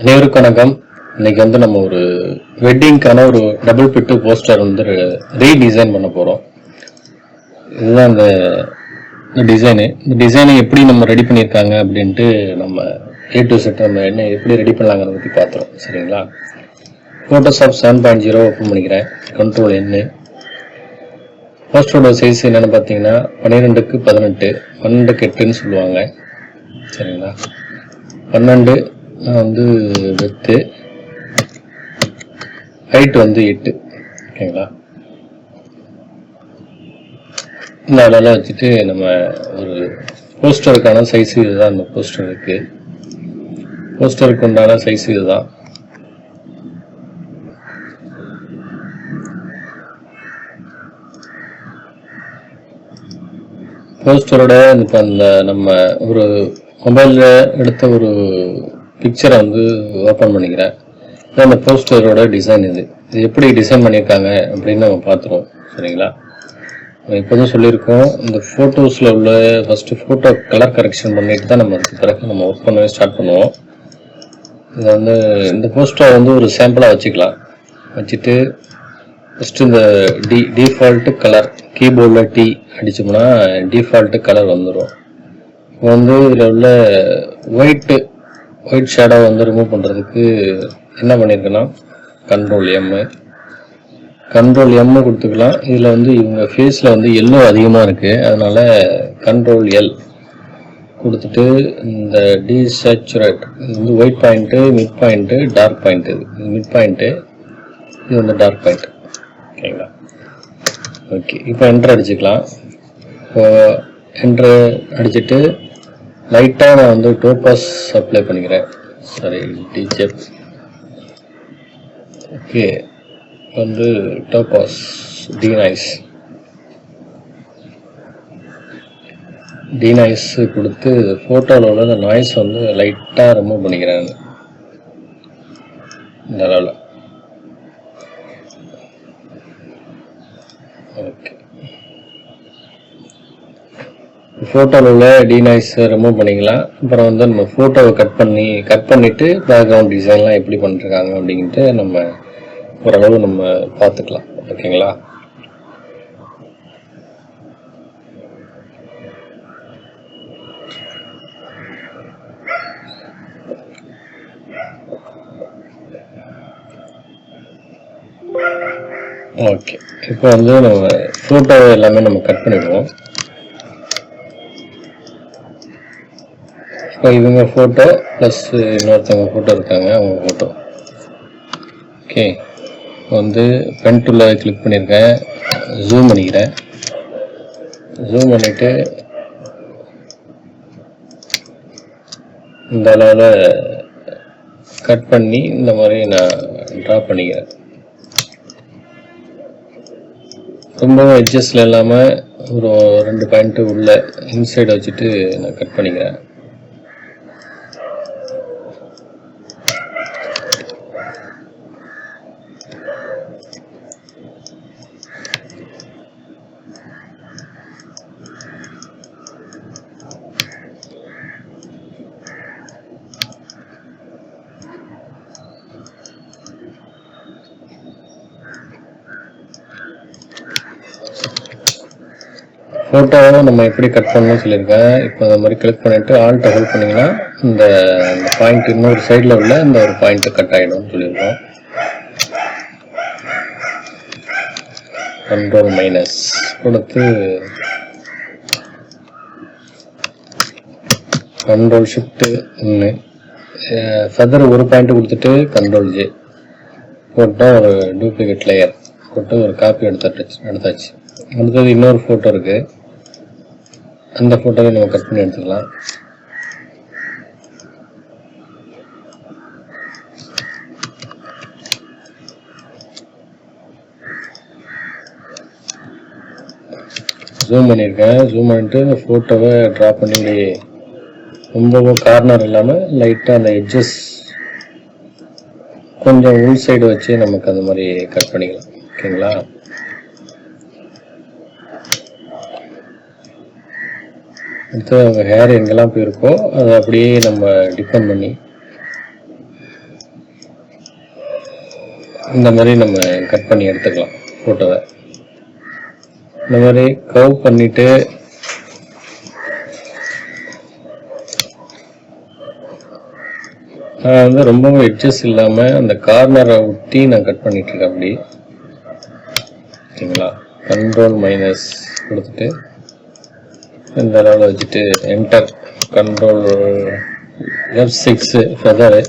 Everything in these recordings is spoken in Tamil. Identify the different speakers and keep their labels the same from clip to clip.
Speaker 1: அனைவருக்கும் வணக்கம். இன்னைக்கு நம்ம ஒரு வெட்டிங்கான ஒரு டபுள் பிட்டு போஸ்டர் ரீடிசைன் பண்ண போறோம். இதுதான் இந்த டிசைனு. இந்த டிசைனை எப்படி நம்ம ரெடி பண்ணியிருக்காங்க அப்படின்ட்டு நம்ம A to Z நம்ம என்ன எப்படி ரெடி பண்ணலாங்கிறத பற்றி பார்த்துறோம். சரிங்களா? ஃபோட்டோஷாப் 7.0 ஓப்பன் பண்ணிக்கிறேன். Control N. போஸ்டரோட சைஸ் என்னென்னு பார்த்தீங்கன்னா 12க்கு 18, 12க்கு 8ன்னு சொல்லுவாங்க. சரிங்களா? 12 வித்து, ஹைட் 8. ஓகேங்களா? இந்த அளவில் வச்சுட்டு நம்ம ஒரு போஸ்டருக்கான சைஸ் இதுதான். இந்த போஸ்டருக்கு உண்டான சைஸ் இதுதான். போஸ்டரோட இப்போ அந்த நம்ம ஒரு மொபைலில் எடுத்த ஒரு பிக்சரை ஓப்பன் பண்ணிக்கிறேன். அந்த போஸ்டரோட டிசைன் இது எப்படி டிசைன் பண்ணியிருக்காங்க அப்படின்னு நம்ம பார்த்துருவோம். சரிங்களா? இப்போதான் சொல்லியிருக்கோம், இந்த ஃபோட்டோஸில் உள்ள ஃபஸ்ட்டு ஃபோட்டோ கலர் கரெக்ஷன் பண்ணிட்டு தான் நம்ம அதுக்கு பிறகு நம்ம ஒர்க் பண்ணவே ஸ்டார்ட் பண்ணுவோம். இதை இந்த போஸ்டரை ஒரு சாம்பிளாக வச்சுக்கலாம். வச்சுட்டு ஃபஸ்ட்டு இந்த டிஃபால்ட்டு கலர் கீபோர்டில் T அடித்தோம்னா டிஃபால்ட்டு கலர் வந்துடும். இப்போ இதில் உள்ள ஒயிட் ஷேடோ ரிமூவ் பண்ணுறதுக்கு என்ன பண்ணியிருக்கேன்னா கண்ட்ரோல் M கொடுத்துக்கலாம். இதில் இவங்க ஃபேஸில் எல்லோ அதிகமாக இருக்குது, அதனால் கண்ட்ரோல் L கொடுத்துட்டு இந்த டீசேச்சுரேட் இது white point, mid point, dark point. இது மிட் பாயிண்ட்டு, இது டார்க் பாயிண்ட். ஓகேங்களா? ஓகே, இப்போ என்ட்ரு அடிச்சுக்கலாம். இப்போ என்ட்ரு அடிச்சுட்டு லைட்டாக நான் டோபாஸ் அப்ளை பண்ணிக்கிறேன். Sorry, teacher. Okay, Topaz denoise கொடுத்து ஃபோட்டோவில் உள்ள அந்த நாய்ஸ் லைட்டாக ரிமூவ் பண்ணிக்கிறேன் இந்த அளவில். ஓகே, ஃபோட்டோவில் உள்ள டீநாய்ஸை ரிமூவ் பண்ணிக்கலாம். அப்புறம் நம்ம ஃபோட்டோவை கட் பண்ணிவிட்டு பேக்ரவுண்ட் டிசைன்லாம் எப்படி பண்ணிருக்காங்க அப்படின்ட்டு நம்ம ஓரளவு நம்ம பார்த்துக்கலாம். ஓகேங்களா? ஓகே, இப்போ நம்ம ஃபோட்டோ எல்லாமே நம்ம கட் பண்ணிடுவோம். இப்போ இவங்க ஃபோட்டோ ப்ளஸ் இன்னொருத்தவங்க ஃபோட்டோ இருக்காங்க, அவங்க ஃபோட்டோ. ஓகே, பென் டூலில் கிளிக் பண்ணியிருக்கேன். ஜூம் பண்ணிக்கிறேன். ஜூம் பண்ணிவிட்டு இந்த அளவில் கட் பண்ணி இந்த மாதிரி நான் ட்ரா பண்ணிக்கிறேன். ரொம்பவும் எட்ஜஸில் இல்லாமல் ஒரு 2 பாயிண்ட்டு உள்ள இன்சைடை வச்சுட்டு நான் கட் பண்ணிக்கிறேன். ஃபோட்டோவை நம்ம எப்படி கட் பண்ணணும்னு சொல்லியிருக்கேன். இப்போ இந்த மாதிரி கிளிக் பண்ணிவிட்டு ஆல்ட்டை ஹோல்ட் பண்ணிங்கன்னா இந்த பாயிண்ட் இன்னொரு சைடில் உள்ள இந்த ஒரு பாயிண்ட்டு கட் ஆகிடும்னு சொல்லியிருக்கோம். கண்ட்ரோல் மைனஸ் கொடுத்து கண்ட்ரோல் ஷிஃப்ட்டு 1 ஃபெதர் ஒரு பாயிண்ட்டு கொடுத்துட்டு கண்ட்ரோல் J போட்டால் ஒரு டூப்ளிகேட் லேயர் போட்டு ஒரு காப்பி எடுத்தாச்சு. அடுத்தது இன்னொரு ஃபோட்டோ இருக்குது, அந்த ஃபோட்டோவை நம்ம கட் பண்ணி எடுத்துக்கலாம். ஜூம் பண்ணியிருக்கேன். ஜூம் பண்ணிட்டு இந்த ஃபோட்டோவை ட்ரா பண்ணி ரொம்பவும் கார்னர் இல்லாமல் லைட்டாக அந்த எட்ஜஸ் கொஞ்சம் உள் சைடு வச்சு நமக்கு அந்த மாதிரி கட் பண்ணிக்கலாம். ஓகேங்களா? அடுத்து அவங்க ஹேர் எங்கெல்லாம் போயிருக்கோ அதை அப்படியே நம்ம டிஃபைன் பண்ணி இந்த மாதிரி நம்ம கட் பண்ணி எடுத்துக்கலாம் ஃபோட்டோவை. இந்த மாதிரி கர்வ் பண்ணிட்டு நான் வந்து ரொம்பவும் எட்ஜஸ் இல்லாமல் அந்த கார்னரை ஒட்டி நான் கட் பண்ணிட்டு இருக்கேன். அப்படி ஓகேங்களா? கண்ட்ரோல் மைனஸ் கொடுத்துட்டு இந்த அளவில் வச்சுட்டு என்டர், கண்ட்ரோல் F6 ஃபெதரு,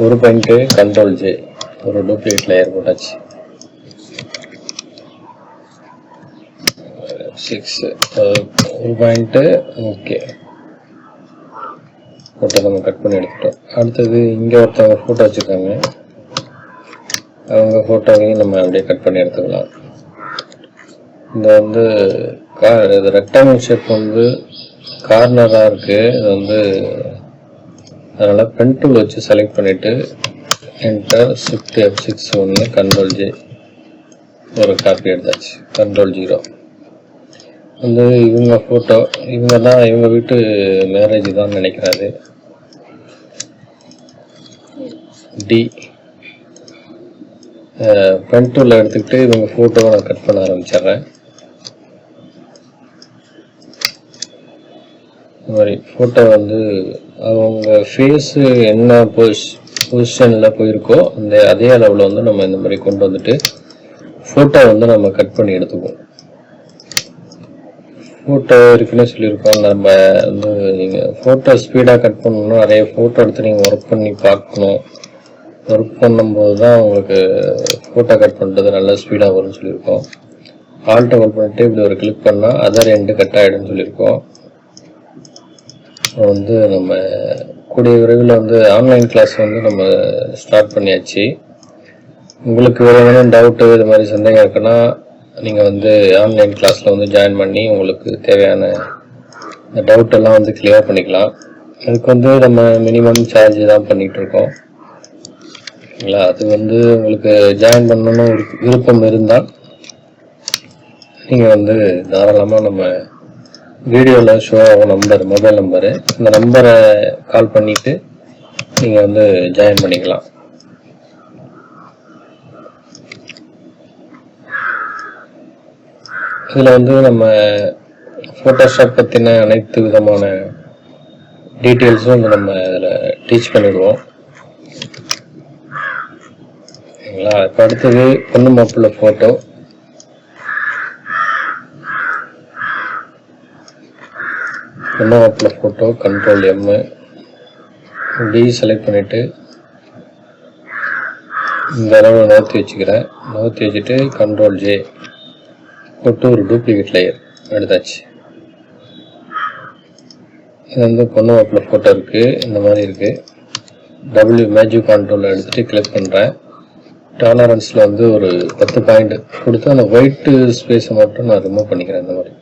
Speaker 1: ஒரு பாயிண்ட்டு, கண்ட்ரோல் J, ஒரு டூப்ளிகேட் லேயர் போட்டாச்சு. F6 ஒரு பாயிண்ட்டு. ஓகே, ஃபோட்டோ நம்ம கட் பண்ணி எடுத்துட்டோம். அடுத்தது இங்கே ஒருத்தவங்க ஃபோட்டோ வச்சுருக்காங்க, அவங்க ஃபோட்டோவையும் நம்ம அப்படியே கட் பண்ணி எடுத்துக்கலாம். இந்த வந்து இது ரெக்டாங்கிள் ஷேப் வந்து கார்னராக இருக்குது. இது வந்து அதனால் பென் டூல் வச்சு செலக்ட் பண்ணிவிட்டு என்டர், ஷிஃப்ட் F6 ஒன்று, கண்ட்ரோல் J, ஒரு காப்பி எடுத்தாச்சு. கண்ட்ரோல் 0 வந்து இவங்க ஃபோட்டோ, இவங்க தான் இவங்க வீட்டு மேரேஜ் தான் நினைக்கிறாரு. டி பென் டூலில் எடுத்துக்கிட்டு இவங்க ஃபோட்டோவை நான் கட் பண்ண ஆரம்பிச்சிட்றேன். இந்த மாதிரி ஃபோட்டோ வந்து அவங்க ஃபேஸு என்ன பொசிஷனில் போயிருக்கோ அந்த அதே அளவில் வந்து நம்ம இந்த மாதிரி கொண்டு வந்துட்டு ஃபோட்டோ வந்து நம்ம கட் பண்ணி எடுத்துக்குவோம். ஃபோட்டோ இருக்குன்னு சொல்லியிருக்கோம். நம்ம வந்து நீங்கள் ஃபோட்டோ ஸ்பீடாக கட் பண்ணணும், நிறைய ஃபோட்டோ எடுத்து நீங்கள் ஒர்க் பண்ணி பார்க்கணும். ஒர்க் பண்ணும்போது தான் உங்களுக்கு ஃபோட்டோ கட் பண்ணுறது நல்லா ஸ்பீடாக வரும்னு சொல்லியிருக்கோம். ஆல்ட்டை ஒர்க் பண்ணிட்டு இப்படி ஒரு கிளிக் பண்ணால் அதர் எண்டு கட் ஆகிடும்னு சொல்லியிருக்கோம். வந்து நம்ம கூடிய விரைவில் வந்து ஆன்லைன் கிளாஸ் வந்து நம்ம ஸ்டார்ட் பண்ணியாச்சு. உங்களுக்கு வேறு டவுட்டு இது மாதிரி சந்தேகம் இருக்குன்னா நீங்கள் வந்து ஆன்லைன் கிளாஸில் வந்து ஜாயின் பண்ணி உங்களுக்கு தேவையான டவுட்டெல்லாம் வந்து கிளியர் பண்ணிக்கலாம். அதுக்கு வந்து நம்ம மினிமம் சார்ஜ் தான் பண்ணிகிட்ருக்கோம். ஓகேங்களா? அது வந்து உங்களுக்கு ஜாயின் பண்ணணும்னு விருப்பம் இருந்தால் நீங்கள் வந்து தாராளமாக நம்ம வீடியோவில் ஷோ ஆகும் நம்பர், மொபைல் நம்பரு, இந்த நம்பரை கால் பண்ணிவிட்டு நீங்கள் வந்து ஜாயின் பண்ணிக்கலாம். இதில் வந்து நம்ம ஃபோட்டோஷாப் பற்றின அனைத்து விதமான டீட்டெயில்ஸும் வந்து நம்ம இதில் டீச் பண்ணிடுவோம். ஓகேங்களா? இப்போ அடுத்தது பொண்ணு மாப்பிள்ளை ஃபோட்டோ. பொண்ணு மாப்பிள்ளை photo control M, T select பண்ணிவிட்டு இந்த அளவு நகர்த்தி வச்சுக்கிறேன். நகர்த்தி வச்சுட்டு கண்ட்ரோல் J போட்டு ஒரு டூப்ளிகேட் லேயர் எடுத்தாச்சு. இது வந்து பொண்ணு மாப்பிள்ளை ஃபோட்டோ இருக்குது, இந்த மாதிரி இருக்குது. W மேஜிக் கண்ட்ரோல் எடுத்துகிட்டு கிளிக் பண்ணுறேன். டாலரன்ஸில் வந்து ஒரு 10 பாயிண்ட் கொடுத்து அந்த ஒயிட்டு ஸ்பேஸை மட்டும் நான் ரிமூவ் பண்ணிக்கிறேன். இந்த மாதிரி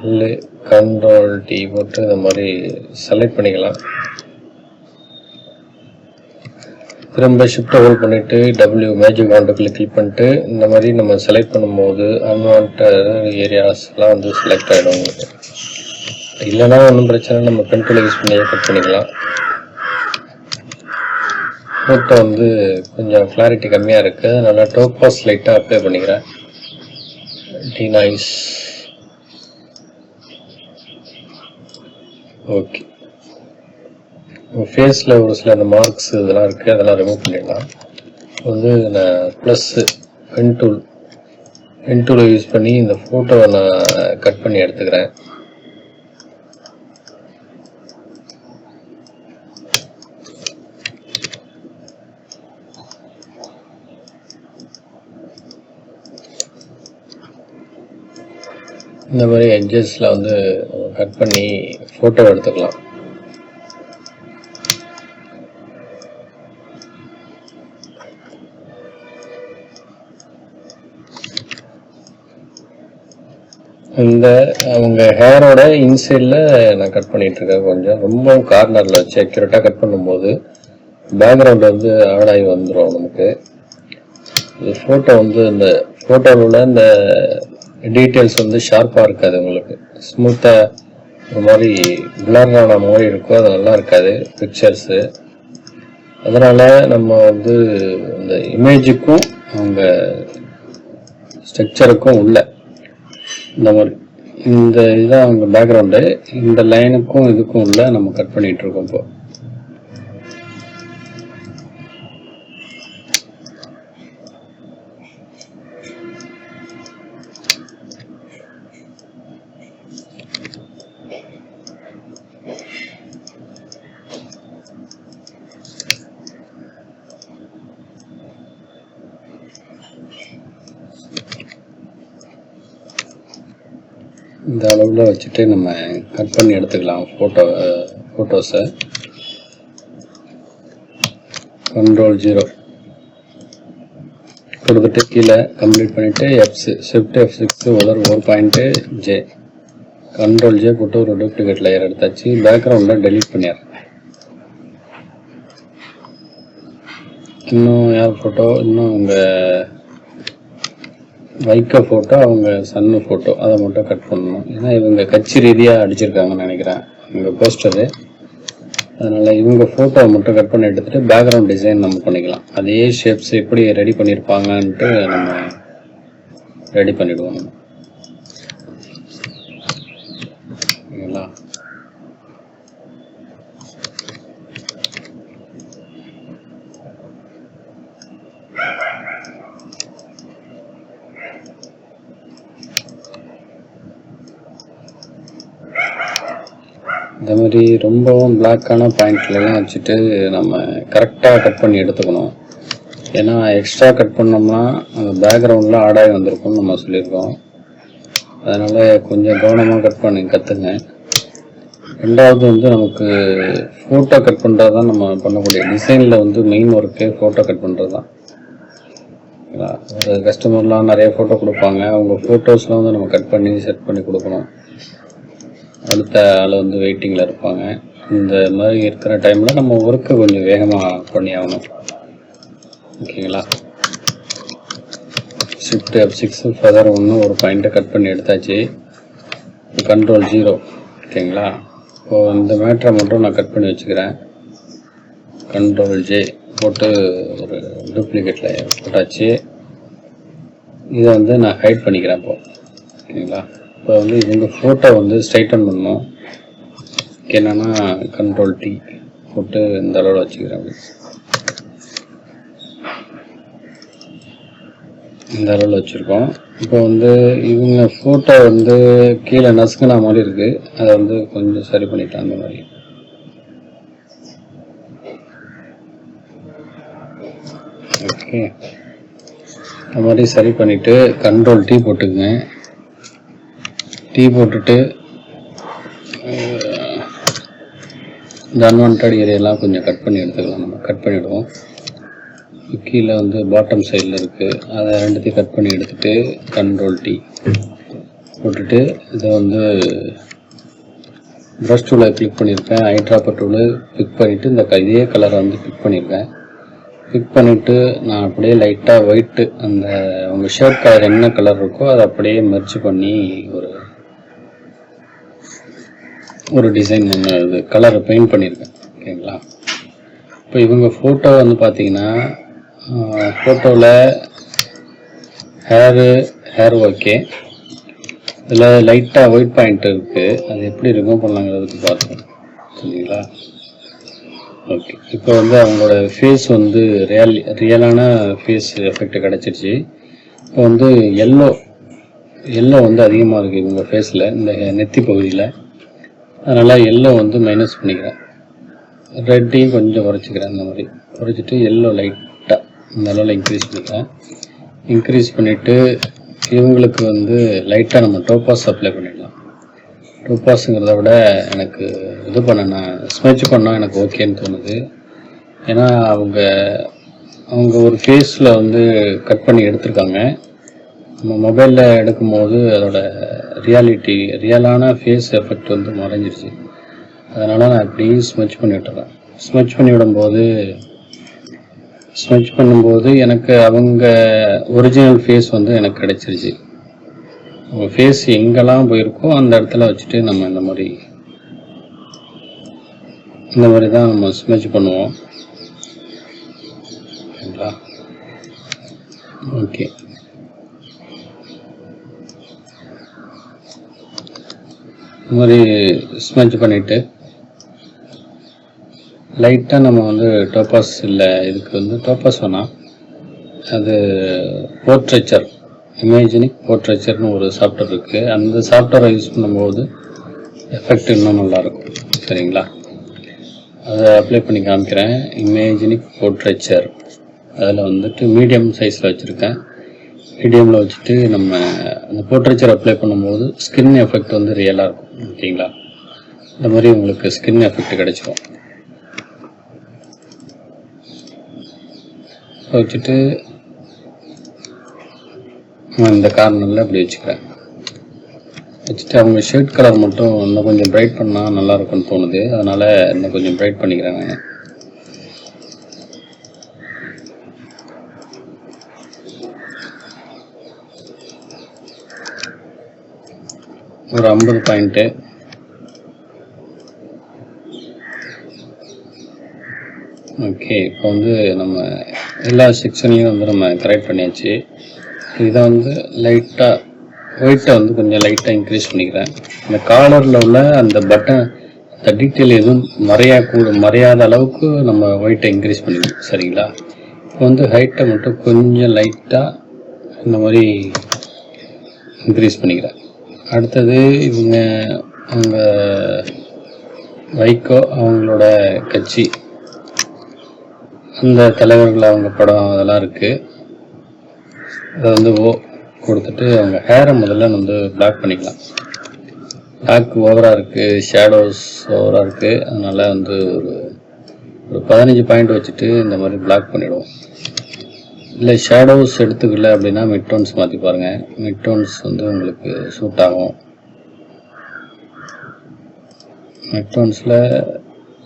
Speaker 1: இல்லை கண்ட்ரோல் டி போட்டு இந்த மாதிரி செலக்ட் பண்ணிக்கலாம். திரும்ப ஷிஃப்ட்டை ஹோல்ட் பண்ணிவிட்டு W மேஜிக் கான்டெக்டில் கிளிக் பண்ணிட்டு இந்த மாதிரி நம்ம செலக்ட் பண்ணும்போது அன்வான்ட் ஏரியாஸ்லாம் வந்து செலக்ட் ஆகிடும் உங்களுக்கு. இல்லைனா ஒன்றும் பிரச்சனை, நம்ம பென் டூலை யூஸ் பண்ணி கட் பண்ணிக்கலாம். ஃபோட்டோ வந்து கொஞ்சம் கிளாரிட்டி கம்மியாக இருக்குது, அதனால் டோப்பாஸ் லைட்டாக அப்ளை பண்ணிக்கிறேன். டிநாய்ஸ். ஓகே, ஃபேஸில் ஒரு சில அந்த மார்க்ஸ் இதெல்லாம் இருக்குது, அதெல்லாம் ரிமூவ் பண்ணிடலாம். வந்து நான் ப்ளஸ்ஸு பென் டூலை யூஸ் பண்ணி இந்த ஃபோட்டோவை நான் கட் பண்ணி எடுத்துக்கிறேன். இந்த மாதிரி எட்ஜஸில் வந்து கட் பண்ணி ஃபோட்டோ எடுத்துக்கலாம். இந்த அவங்க ஹேரோட இன்சைடில் நான் கட் பண்ணிகிட்ருக்கேன். கொஞ்சம் ரொம்ப கார்னரில் வச்சு அக்யூரேட்டாக கட் பண்ணும்போது பேக்ரவுண்ட் வந்து ஆட் ஆகி வந்துடும் நமக்கு. ஃபோட்டோ வந்து இந்த ஃபோட்டோவில் உள்ள இந்த டீட்டெயில்ஸ் வந்து ஷார்ப்பாக இருக்காது, உங்களுக்கு ஸ்மூத்தாக ஒரு மாதிரி பிளரான மாதிரி இருக்கும், அது நல்லா இருக்காது பிக்சர்ஸு. அதனால் நம்ம வந்து இந்த இமேஜுக்கும் அவங்க ஸ்ட்ரக்சருக்கும் உள்ள இந்த மாதிரி இந்த இதுதான் அவங்க பேக்ரவுண்டு, இந்த லைனுக்கும் இதுக்கும் உள்ள நம்ம கட் பண்ணிகிட்டு இருக்கோம். இப்போ இந்த அளவில் வச்சுட்டு நம்ம கட் பண்ணி எடுத்துக்கலாம் ஃபோட்டோஸை. Ctrl+0 கொடுத்துட்டு கீழே கம்ப்ளீட் பண்ணிவிட்டு ஷிஃப்ட் F6 ஒரு பாயிண்ட்டு J, Ctrl+J போட்டு ஒரு டூப்ளிகேட் லேயர் எடுத்தாச்சு. பேக்ரவுண்டில் டெலீட் பண்ணிடுறேன். இன்னும் யார் ஃபோட்டோ, இன்னும் உங்கள் வைக்க ஃபோட்டோ, அவங்க சன்னு ஃபோட்டோ, அதை மட்டும் கட் பண்ணணும். ஏன்னா இவங்க கட்சி ரீதியாக அடிச்சிருக்காங்கன்னு நினைக்கிறேன் இவங்க போஸ்டரு. அதனால் இவங்க ஃபோட்டோவை மட்டும் கட் பண்ணி எடுத்துகிட்டு பேக்ரவுண்ட் டிசைன் நம்ம பண்ணிக்கலாம். அதே ஷேப்ஸ் எப்படி ரெடி பண்ணியிருப்பாங்கன்ட்டு நம்ம ரெடி பண்ணிவிடுவோம் நம்ம. ஓகேங்களா? இந்த மாதிரி ரொம்பவும் பிளாக்கான பாயிண்ட்லாம் வச்சுட்டு நம்ம கரெக்டாக கட் பண்ணி எடுத்துக்கணும். ஏன்னா எக்ஸ்ட்ரா கட் பண்ணோம்னா அந்த பேக்ரவுண்டில் ஆடாகி வந்திருக்கும்னு நம்ம சொல்லியிருக்கோம். அதனால் கொஞ்சம் கவனமாக கட் பண்ணி கற்றுங்க. ரெண்டாவது வந்து நமக்கு ஃபோட்டோ கட் பண்ணுறது தான் நம்ம பண்ணக்கூடிய டிசைனில் வந்து மெயின் ஒர்க்கு ஃபோட்டோ கட் பண்ணுறது தான். ஒரு கஸ்டமர்லாம் நிறைய ஃபோட்டோ கொடுப்பாங்க, அவங்க ஃபோட்டோஸ்லாம் வந்து நம்ம கட் பண்ணி செட் பண்ணி கொடுக்கணும். அடுத்த ஆள் வந்து வெயிட்டிங்கில் இருப்பாங்க. இந்த மாதிரி இருக்கிற டைமில் நம்ம ஒர்க்கை கொஞ்சம் வேகமாக பண்ணி ஆகணும். ஓகேங்களா? ஷிஃப்ட் F6 ஃபர்தர் ஒரு பாயிண்ட்டை கட் பண்ணி எடுத்தாச்சு. Ctrl+0. ஓகேங்களா? இப்போது இந்த மேட்ரை மட்டும் நான் கட் பண்ணி வச்சுக்கிறேன். Ctrl+J போட்டு ஒரு டூப்ளிகேட் லேயர் போட்டாச்சு. இதை வந்து நான் ஹைட் பண்ணிக்கிறேன் இப்போ. ஓகேங்களா? இப்போ வந்து இவங்க ஃபோட்டோ வந்து ஸ்ட்ரைட்டன் பண்ணணும். என்னென்னா Ctrl+T போட்டு இந்த அளவில் வச்சுக்கிறேன். இந்த அளவில் வச்சுருக்கோம். இப்போ வந்து இவங்க ஃபோட்டோ வந்து கீழே நசுக்குன மாதிரி இருக்குது, அதை வந்து கொஞ்சம் சரி பண்ணிக்கலாம். அந்த மாதிரி ஓகே, அந்த மாதிரி சரி பண்ணிவிட்டு Ctrl+T போட்டுக்குங்க. டீ போட்டுட்டு இந்த அன்வான்ட் ஏரியாலாம் கொஞ்சம் கட் பண்ணி எடுத்துக்கலாம். நம்ம கட் பண்ணிவிடுவோம். கீழே வந்து பாட்டம் சைடில் இருக்குது, அதை ரெண்டுத்தையும் கட் பண்ணி எடுத்துகிட்டு Ctrl+T போட்டுட்டு இதை வந்து ப்ரஷ் டூலை கிளிக் பண்ணியிருக்கேன். ஐ ட்ராப்பர் டூலு பிக் பண்ணிவிட்டு இந்த இதே கலரை வந்து பிக் பண்ணியிருக்கேன். பிக் பண்ணிவிட்டு நான் அப்படியே லைட்டாக ஒயிட்டு அந்த உங்கள் ஷேப் கலர் என்ன கலர் இருக்கோ அதை அப்படியே மெர்ஜ் பண்ணி ஒரு டிசைன் இது கலரை பெயிண்ட் பண்ணியிருக்கேன். ஓகேங்களா? இப்போ இவங்க ஃபோட்டோ வந்து பார்த்தீங்கன்னா ஃபோட்டோவில் ஹேர் ஓகே, இதில் லைட்டாக ஒயிட் பாயிண்ட் இருக்குது, அது எப்படி ரிமூவ் பண்ணலாங்கிறதுக்கு பார்த்தோம். சரிங்களா? ஓகே, இப்போ வந்து அவங்களோட ஃபேஸ் வந்து ரியலான ஃபேஸ் எஃபெக்ட் கிடச்சிருச்சு. இப்போ வந்து எல்லோ வந்து அதிகமாக இருக்குது இவங்க ஃபேஸில், இந்த நெத்தி பகுதியில். அதனால் எல்லோ வந்து மைனஸ் பண்ணிக்கிறேன், ரெட்டையும் கொஞ்சம் குறைச்சிக்கிறேன். இந்த மாதிரி குறைச்சிட்டு எல்லோ லைட்டாக இந்த அளவில் இன்க்ரீஸ் பண்ணிக்கிறேன். இன்க்ரீஸ் பண்ணிவிட்டு இவங்களுக்கு வந்து லைட்டாக நம்ம டோபாஸ் அப்ளை பண்ணிடலாம். டோபாஸுங்கிறத விட எனக்கு இது நான் ஸ்மெச் பண்ணால் எனக்கு ஓகேன்னு தோணுது. ஏன்னா அவங்க ஒரு ஃபேஸில் வந்து கட் பண்ணி எடுத்திருக்காங்க. நம்ம மொபைலில் எடுக்கும்போது அதோட ரியலான ஃபேஸ் எஃபெக்ட் வந்து மறைஞ்சிருச்சு. அதனால் நான் இப்படி ஸ்மெச் பண்ணி விட்டுறேன். ஸ்மெச் பண்ணி விடும்போது
Speaker 2: ஸ்மெச் பண்ணும்போது எனக்கு அவங்க ஒரிஜினல் ஃபேஸ் வந்து எனக்கு கிடைச்சிருச்சு. அவங்க ஃபேஸ் எங்கெல்லாம் போயிருக்கோ அந்த இடத்துல வச்சுட்டு நம்ம இந்த மாதிரி தான் நம்ம ஸ்மெச் பண்ணுவோம். ஓகேங்களா? ஓகே, இந்த மாதிரி ஸ்மெச் பண்ணிவிட்டு லைட்டாக நம்ம வந்து டோபாஸ் இல்லை, இதுக்கு வந்து டோபாஸ் வேணாம், அது போர்ட்ரேச்சர், இமேஜினிக் போர்ட்ரேச்சர்னு ஒரு சாஃப்ட்வேர் இருக்குது. அந்த சாஃப்ட்வேரை யூஸ் பண்ணும்போது எஃபெக்ட் இன்னும் நல்லாயிருக்கும். சரிங்களா? அதை அப்ளை பண்ணி காமிக்கிறேன். இமேஜினிக் போர்ட்ரேச்சர், அதில் வந்துட்டு மீடியம் சைஸில் வச்சுருக்கேன். மீடியமில் வச்சுட்டு நம்ம அந்த போர்ட்ரேச்சர் அப்ளை பண்ணும்போது ஸ்கின் எஃபெக்ட் வந்து ரியலாக இருக்கும். ஓகேங்களா? இந்த மாதிரி உங்களுக்கு ஸ்கின் எஃபெக்ட் கிடைச்சிடும். வச்சுட்டு இந்த கார்னரில் அப்படி வச்சுக்கிறேன். வச்சுட்டு அவங்க ஷேட் கலர் மட்டும் இன்னும் கொஞ்சம் பிரைட் பண்ணால் நல்லாயிருக்குன்னு தோணுது. அதனால் இன்னும் கொஞ்சம் பிரைட் பண்ணிக்கிறேன் நான். ஒரு 50 பாயிண்ட்டு. ஓகே, இப்போ வந்து நம்ம எல்லா செக்ஷன்லையும் வந்து நம்ம கரெக்ட் பண்ணியாச்சு. இதை வந்து லைட்டாக ஒயிட்டை வந்து கொஞ்சம் லைட்டாக இன்க்ரீஸ் பண்ணிக்கிறேன். அந்த காலரில் உள்ள அந்த பட்டன், அந்த டீட்டெயில் எதுவும் மறையாத அளவுக்கு நம்ம ஒயிட்டை இன்க்ரீஸ் பண்ணிக்கணும். சரிங்களா? இப்போ வந்து ஹைட்டை மட்டும் கொஞ்சம் லைட்டாக இந்த மாதிரி இன்க்ரீஸ் பண்ணிக்கிறேன். அடுத்தது அவங்க வைகோ அவங்களோட கட்சி, அந்த தலைவர்கள் அவங்க படம் அதெல்லாம் இருக்குது. அதை வந்து கொடுத்துட்டு அவங்க ஹேரை முதல்ல வந்து பிளாக் பண்ணிக்கலாம். பிளாக் ஓவராக இருக்குது, ஷேடோஸ் ஓவராக இருக்குது. அதனால் வந்து ஒரு 15 பாயிண்ட் வச்சுட்டு இந்த மாதிரி பிளாக் பண்ணிவிடுவோம். இல்லை ஷேடோஸ் எடுத்துக்கல அப்படின்னா மிட் டோன்ஸ் மாற்றி பாருங்கள். மிட் டோன்ஸ் வந்து உங்களுக்கு சூட் ஆகும். மிட் டோன்ஸில்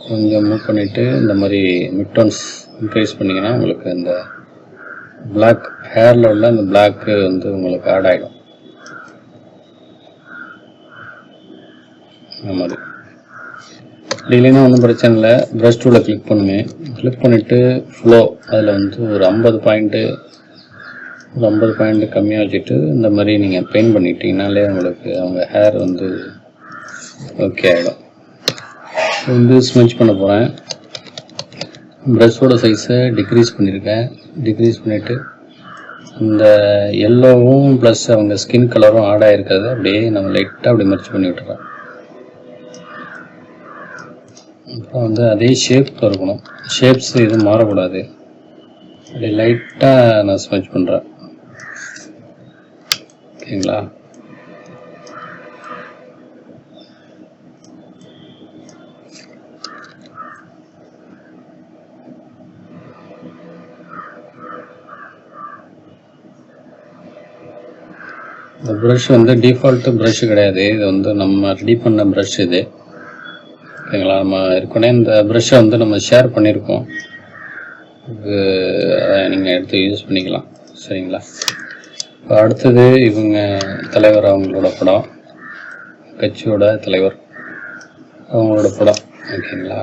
Speaker 2: கொஞ்சம் மூவ் பண்ணிவிட்டு இந்த மாதிரி மிட் டோன்ஸ் இன்க்ரீஸ் பண்ணிங்கன்னா உங்களுக்கு இந்த பிளாக் ஹேரில் உள்ள அந்த பிளாக்கு வந்து உங்களுக்கு ஆட் ஆகிடும். இந்த மாதிரி இல்லைன்னா ஒன்றும் பிரச்சனை இல்லை. ப்ரஷ் டூவில் கிளிக் பண்ணுவேன். கிளிக் பண்ணிவிட்டு ஃப்ளோ, அதில் வந்து ஒரு 50 பாயிண்ட்டு கம்மியாக வச்சுட்டு இந்த மாதிரி நீங்கள் பெயிண்ட் பண்ணிட்டீங்கனாலே உங்களுக்கு அவங்க ஹேர் வந்து ஓகே ஆகிடும். வந்து ஸ்மெச் பண்ண போகிறேன். ப்ரஷோட சைஸை டிக்ரீஸ் பண்ணியிருக்கேன். டிக்ரீஸ் பண்ணிவிட்டு இந்த எல்லோவும் ப்ளஸ் அவங்க ஸ்கின் கலரும் ஆட் ஆகிருக்கிறது அப்படியே நம்ம லைட்டாக அப்படி மர்ச் பண்ணி விட்டுறோம். அப்புறம் வந்து அதே ஷேப்பில் இருக்கணும், ஷேப்ஸ் எதுவும் மாறக்கூடாது. அப்படியே லைட்டாக நான் ஸ்மெச் பண்ணுறேன். ஓகேங்களா? இந்த ப்ரஷ் வந்து டிஃபால்ட்டு ப்ரஷ் கிடையாது, இது வந்து நம்ம ரெடி பண்ண ப்ரஷ் இது. ஓகேங்களா? நம்ம ஏற்கனவே இந்த ப்ரஷ்ஷை வந்து நம்ம ஷேர் பண்ணியிருக்கோம். இது நீங்கள் எடுத்து யூஸ் பண்ணிக்கலாம். சரிங்களா? இப்போ அடுத்தது இவங்க தலைவர் அவங்களோட படம், கட்சியோட தலைவர் அவங்களோட படம். ஓகேங்களா?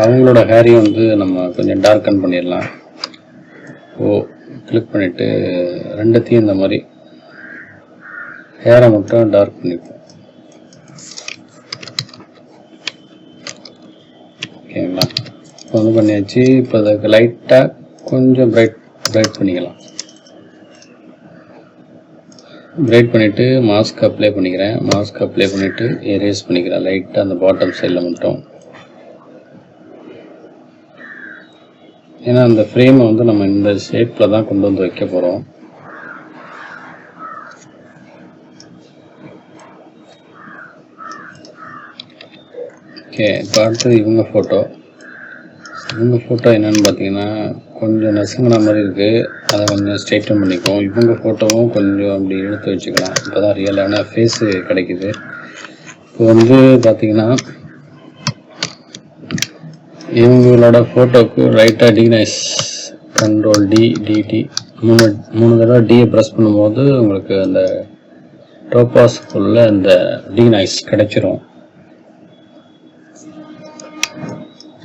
Speaker 2: அவங்களோட ஹேரையும் வந்து நம்ம கொஞ்சம் டார்க்கன் பண்ணிடலாம். கிளிக் பண்ணிவிட்டு ரெண்டுத்தையும் இந்த மாதிரி ஹேரை மட்டும் டார்க் பண்ணிப்போம். ஓகேங்களா? இப்போ வந்து பண்ணியாச்சு. இப்போ அதுக்கு லைட்டாக கொஞ்சம் பிரைட் பண்ணிக்கலாம். பிரைட் பண்ணிவிட்டு மாஸ்க் அப்ளை பண்ணிக்கிறேன். மாஸ்க் அப்ளை பண்ணிவிட்டு எரேஸ் பண்ணிக்கிறேன் லைட்டாக அந்த பாட்டம் சைடில் மட்டும். ஏன்னா அந்த ஃப்ரேமை வந்து நம்ம இந்த ஷேப்பில் தான் கொண்டு வந்து வைக்க போகிறோம். ஓகே, இப்போ அடுத்தது இவங்க ஃபோட்டோ என்னென்னு பார்த்தீங்கன்னா கொஞ்சம் நசுங்கின மாதிரி இருக்குது. அதை கொஞ்சம் ஸ்ட்ரைட்டன் பண்ணிக்குவோம். இவங்க ஃபோட்டோவும் கொஞ்சம் அப்படி எடுத்து வச்சுக்கலாம். இப்போ தான் ரியலான ஃபேஸு கிடைக்குது. இப்போ வந்து பார்த்தீங்கன்னா இவங்களோட ஃபோட்டோக்கு ரைட்டாக டீனைஸ் கண்ட்ரோல் டிடி மூணு தடவை டியை ப்ரெஸ் பண்ணும்போது உங்களுக்கு அந்த டோபாஸ்க்குள்ள அந்த டீனைஸ் கிடைச்சிரும்.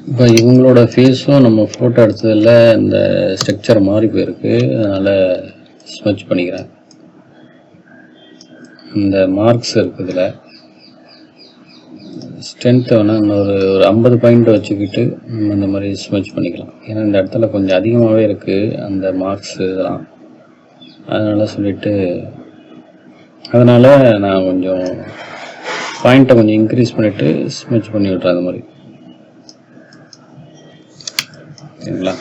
Speaker 2: இப்போ இவங்களோட ஃபேஸும் நம்ம ஃபோட்டோ எடுத்ததில் இந்த ஸ்ட்ரக்சர் மாறி போயிருக்கு, அதனால் ஸ்மெச் பண்ணிக்கிறேன். இந்த மார்க்ஸ் இருக்குதுல ஸ்ட்ரென்த்தை வேணால் இன்னொரு 50 பாயிண்ட் வச்சுக்கிட்டு நம்ம இந்த மாதிரி ஸ்மெச் பண்ணிக்கலாம். ஏன்னா இந்த இடத்துல கொஞ்சம் அதிகமாகவே இருக்குது அந்த மார்க்ஸ் இதெல்லாம், அதனால் சொல்லிவிட்டு அதனால் நான் கொஞ்சம் பாயிண்ட்டை கொஞ்சம் இன்க்ரீஸ் பண்ணிவிட்டு ஸ்மெச் பண்ணி விட்றேன் அந்த மாதிரி. சரிங்களா,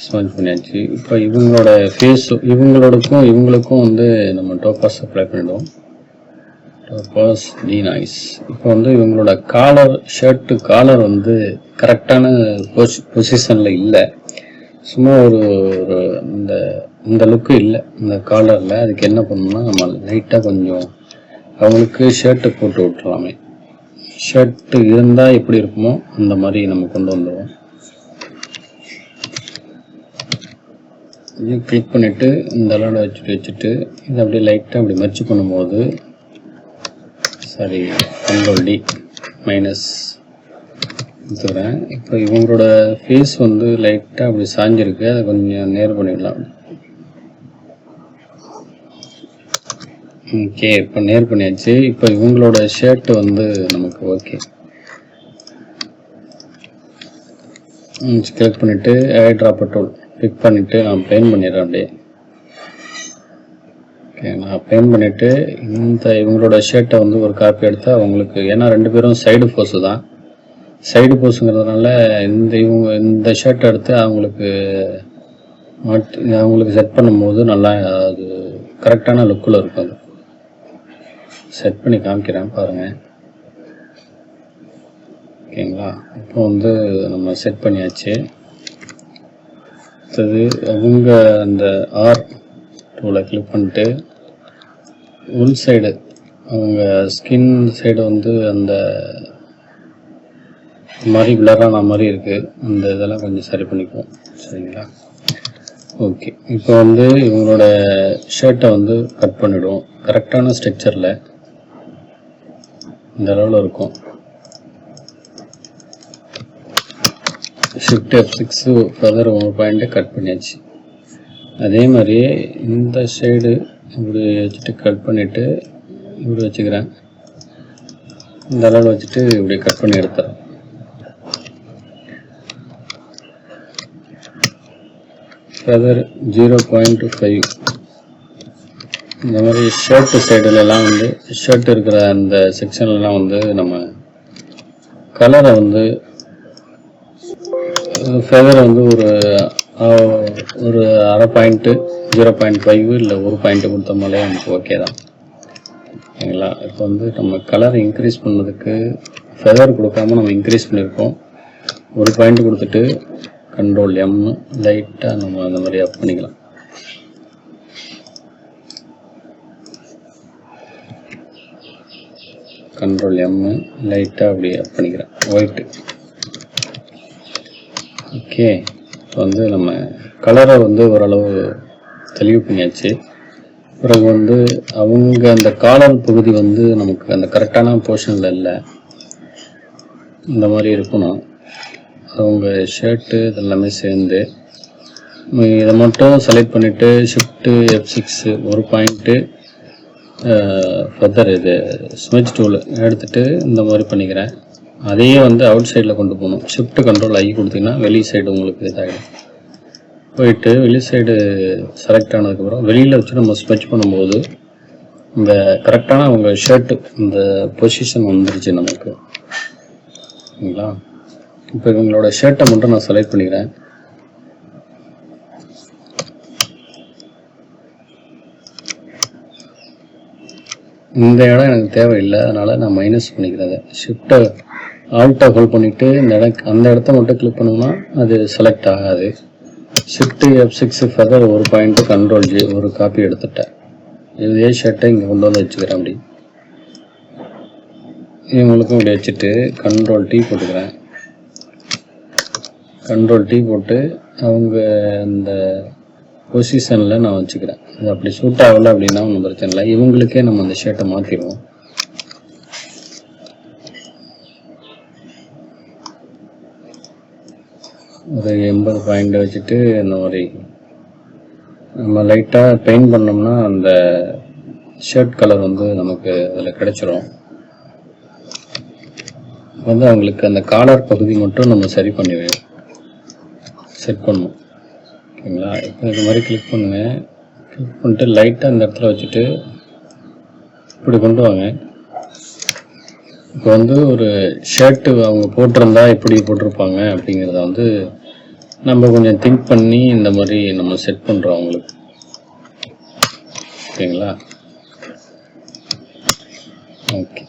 Speaker 2: ஸ்மெச் பண்ணியாச்சு. இப்போ இவங்களோட ஃபேஸும் இவங்களுக்கும் வந்து நம்ம டோபாஸ் அப்ளை பண்ணிவிடுவோம். டோபாஸ் டீனைஸ். இப்போ வந்து இவங்களோட காலர், ஷர்ட்டு காலர் வந்து கரெக்டான பொசிஷனில் இல்லை, சும்மா ஒரு இந்த லுக்கு இல்லை இந்த காலரில். அதுக்கு என்ன பண்ணணும்னா நம்ம லைட்டாக கொஞ்சம் அவங்களுக்கு ஷர்ட்டை போட்டு விட்டுலாமே. ஷர்ட்டு இருந்தால் எப்படி இருக்குமோ அந்த மாதிரி நம்ம கொண்டு வந்துடுவோம். இது கிளிக் பண்ணிவிட்டு இந்த அளவில் வச்சுட்டு இதை அப்படியே லைட்டாக அப்படி மர்ச்சி பண்ணும்போது, சாரி கண்ட்ரோல் டி மைனஸ் எடுத்துக்கிறேன். இப்போ இவங்களோட ஃபேஸ் வந்து லைட்டாக அப்படி சாஞ்சிருக்கு, அதை கொஞ்சம் நேர் பண்ணிடலாம். ஓகே, இப்போ நேர் பண்ணியாச்சு. இப்போ இவங்களோட ஷர்ட் வந்து நமக்கு ஓகே. கிளிக் பண்ணிவிட்டு ஏர் ட்ராப்பர் டூல் கிளிக் பண்ணிவிட்டு நான் பெயிண்ட் பண்ணிடுறேன் அப்படியே. ஓகே, நான் பெயிண்ட் பண்ணிவிட்டு இவங்களோட ஷர்ட்டை வந்து ஒரு காப்பி எடுத்து அவங்களுக்கு, ஏன்னா 2 பேரும் சைடு போஸு தான், சைடு போஸுங்கிறதுனால இந்த ஷர்ட் எடுத்து அவங்களுக்கு செட் பண்ணும்போது நல்லா அது கரெக்டான லுக்கில் இருக்கும். அது செட் பண்ணி காமிக்கிறேன் பாருங்கள். ஓகேங்களா, இப்போ வந்து நம்ம செட் பண்ணியாச்சு. அடுத்தது அவங்க அந்த ஆர் டூலை கிளிக் பண்ணிட்டு உள் சைடு அவங்க ஸ்கின் சைடு வந்து அந்த மாதிரி பிளரான மாதிரி இருக்குது, அந்த இதெல்லாம் கொஞ்சம் சரி பண்ணிக்குவோம். சரிங்களா, ஓகே. இப்போ வந்து இவங்களோட ஷர்ட்டை வந்து கட் பண்ணிவிடுவோம். கரெக்டான ஸ்ட்ரக்சரில் இந்த அளவில் இருக்கும். ஷிஃப்ட் F6 ஃபர்தர் 1 பாயிண்ட்டை கட் பண்ணியாச்சு. அதே மாதிரியே இந்த சைடு இப்படி வச்சுட்டு கட் பண்ணிவிட்டு இப்படி வச்சுக்கிறேன். இந்த அளவில் வச்சுட்டு இப்படி கட் பண்ணி எடுத்துறேன். ஃபர்தர் 0.5 இந்த மாதிரி ஷர்ட்டு சைடுலலாம் வந்து ஷர்ட் இருக்கிற அந்த செக்ஷன்லாம் வந்து நம்ம கலரை வந்து ஃபெதரை வந்து ஒரு அரை பாயிண்ட்டு 0.5 இல்லை 1 பாயிண்ட்டு கொடுத்தோம்னாலே நமக்கு ஓகே தான். ஓகேங்களா, இப்போ வந்து நம்ம கலரை இன்க்ரீஸ் பண்ணதுக்கு ஃபெதர் கொடுக்காம நம்ம இன்க்ரீஸ் பண்ணியிருக்கோம். 1 பாயிண்ட் கொடுத்துட்டு கண்ட்ரோல் எம் லைட்டாக நம்ம அந்த மாதிரி அப் பண்ணிக்கலாம். கண்ட்ரோல் எம் லைட்டாக அப்படி அப் பண்ணிக்கிறேன் ஒயிட்டு. ஓகே, இப்போ வந்து நம்ம கலரை வந்து ஓரளவு தெளிவு பண்ணியாச்சு. பிறகு வந்து அவங்க அந்த காலர் பகுதி வந்து நமக்கு அந்த கரெக்டான போர்ஷனில் இல்லை, இந்த மாதிரி இருக்கணும். அவங்க ஷர்ட்டு இதெல்லாமே சேர்ந்து இதை மட்டும் செலக்ட் பண்ணிவிட்டு ஷிஃப்ட்டு F6 1 பாயிண்ட்டு ஃபர்தர் இது ஸ்மெச் டூல் எடுத்துகிட்டு இந்த மாதிரி பண்ணிக்கிறேன். அதையே வந்து அவுட் சைடில் கொண்டு போகணும். ஷிஃப்ட் கண்ட்ரோல் ஐ கொடுத்தீங்கன்னா வெளி சைடு உங்களுக்கு இதாகிடும். போயிட்டு வெளி சைடு செலக்ட் ஆனதுக்கப்புறம் வெளியில் வச்சு நம்ம ஸ்மெச் பண்ணும்போது இந்த கரெக்டான அவங்க ஷர்ட்டு இந்த பொசிஷன் வந்துருச்சு நமக்கு. ஓகேங்களா, இப்போ இவங்களோட ஷர்ட்டை மட்டும் நான் செலக்ட் பண்ணிக்கிறேன். இந்த இடம் எனக்கு தேவையில்லை, அதனால் நான் மைனஸ் பண்ணிக்கிறேன். ஷிஃப்ட்டை ஆல்ட்டை ஹோல்ட் பண்ணிவிட்டு அந்த இடத்த மட்டும் கிளிக் பண்ணோம்னா அது செலக்ட் ஆகாது. Shift F6 further 1 point control J ஒரு காப்பி எடுத்துட்டேன். இதே ஷர்ட்டை இங்கே கொண்டு வந்து வச்சுக்கிறேன். அப்படி இவங்களுக்கும் இப்படி வச்சுட்டு கண்ட்ரோல் T போட்டுக்கிறேன். கண்ட்ரோல் T போட்டு அவங்க அந்த பொசிஷனில் நான் வச்சுக்கிறேன். இது அப்படி சூட் ஆகலை அப்படின்னா ஒன்றும் பிரச்சனை இல்லை. இவங்களுக்கே நம்ம அந்த ஷர்ட்டை மாற்றிடுவோம். ஒரு 80 பாயிண்ட் வச்சுட்டு இந்த மாதிரி நம்ம லைட்டாக பெயிண்ட் பண்ணோம்னா அந்த ஷர்ட் கலர் வந்து நமக்கு அதில் கிடைச்சிரும். வந்து அவங்களுக்கு அந்த காலர் பகுதி மட்டும் நம்ம செட் பண்ணணும். ஓகேங்களா? இப்போ இது மாதிரி கிளிக் பண்ணுவேன். கிளிக் பண்ணிட்டு லைட்டாக அந்த இடத்துல வச்சுட்டு இப்படி கொண்டு வாங்க. இப்போ வந்து ஒரு ஷர்ட்டு அவங்க போட்டிருந்தா எப்படி போட்டிருப்பாங்க அப்படிங்கிறத வந்து நம்ம கொஞ்சம் திங்க் பண்ணி இந்த மாதிரி நம்ம செட் பண்ணுறோம் அவங்களுக்கு. ஓகேங்களா? ஓகே.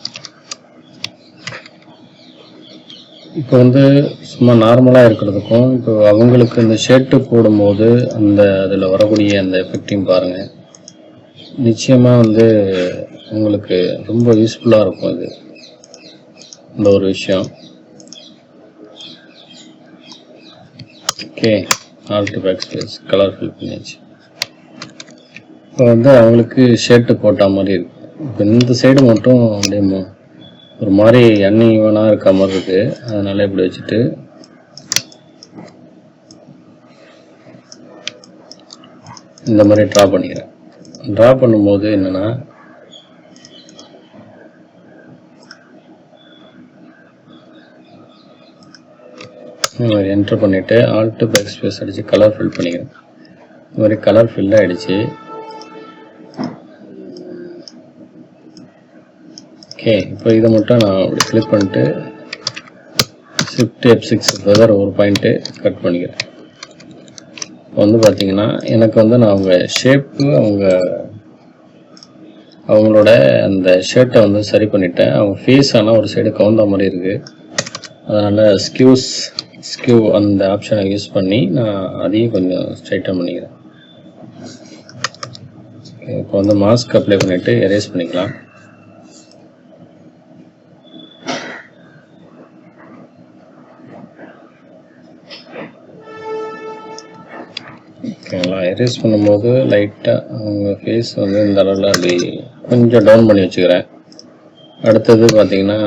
Speaker 2: இப்போ வந்து சும்மா நார்மலாக இருக்கிறதுக்கும் இப்போ அவங்களுக்கு இந்த ஷர்ட்டு போடும்போது அந்த அதில் வரக்கூடிய அந்த எஃபெக்டையும் பாருங்கள். நிச்சயமாக வந்து உங்களுக்கு ரொம்ப யூஸ்ஃபுல்லாக இருக்கும் இது இந்த ஒரு விஷயம். Okay, alt back space colour fill பண்ணியாச்சு. இப்போ வந்து அவங்களுக்கு ஷர்ட்டு போட்ட மாதிரி இருக்கு. இப்போ இந்த சைடு மட்டும் அப்படியே ஒரு மாதிரி அன்ஈவனாக இருக்க மாதிரி இருக்கு. அதனால இப்படி வச்சுட்டு இந்த மாதிரி ட்ரா பண்ணிக்கிறேன். ட்ரா பண்ணும்போது என்னன்னா என்டர் பண்ணிட்டு ஆல்ட் பேக் ஸ்பேஸ் அடிச்சு கலர் ஃபில் பண்ணிக்கிறேன். இந்த மாதிரி கலர் ஃபில் ஆயிடுச்சு. ஓகே, இப்போ இதை மட்டும் நான் அப்படி கிளிக் பண்ணிட்டு ஷிஃப்ட் F6 ஃபெதர் ஒரு பாயிண்ட்டு கட் பண்ணிக்கிறேன். இப்போ வந்து பார்த்தீங்கன்னா எனக்கு வந்து நான் அவங்க ஷேப்பு அவங்களோட அந்த ஷர்ட்டை வந்து சரி பண்ணிட்டேன். அவங்க ஃபேஸ் ஆனால் ஒரு சைடு கவுந்த மாதிரி இருக்குது. அதனால் ஸ்கியூ அந்த ஆப்ஷனை யூஸ் பண்ணி நான் அதையும் கொஞ்சம் ஸ்ட்ரைட்டன் பண்ணிக்கிறேன். இப்போ வந்து மாஸ்க் அப்ளை பண்ணிவிட்டு எரேஸ் பண்ணிக்கலாம். ஓகேங்களா? எரேஸ் பண்ணும்போது லைட்டாக அவங்க ஃபேஸ் வந்து இந்த அளவில் அப்படி கொஞ்சம் டவுன் பண்ணி வச்சுக்கிறேன். அடுத்தது பார்த்தீங்கன்னா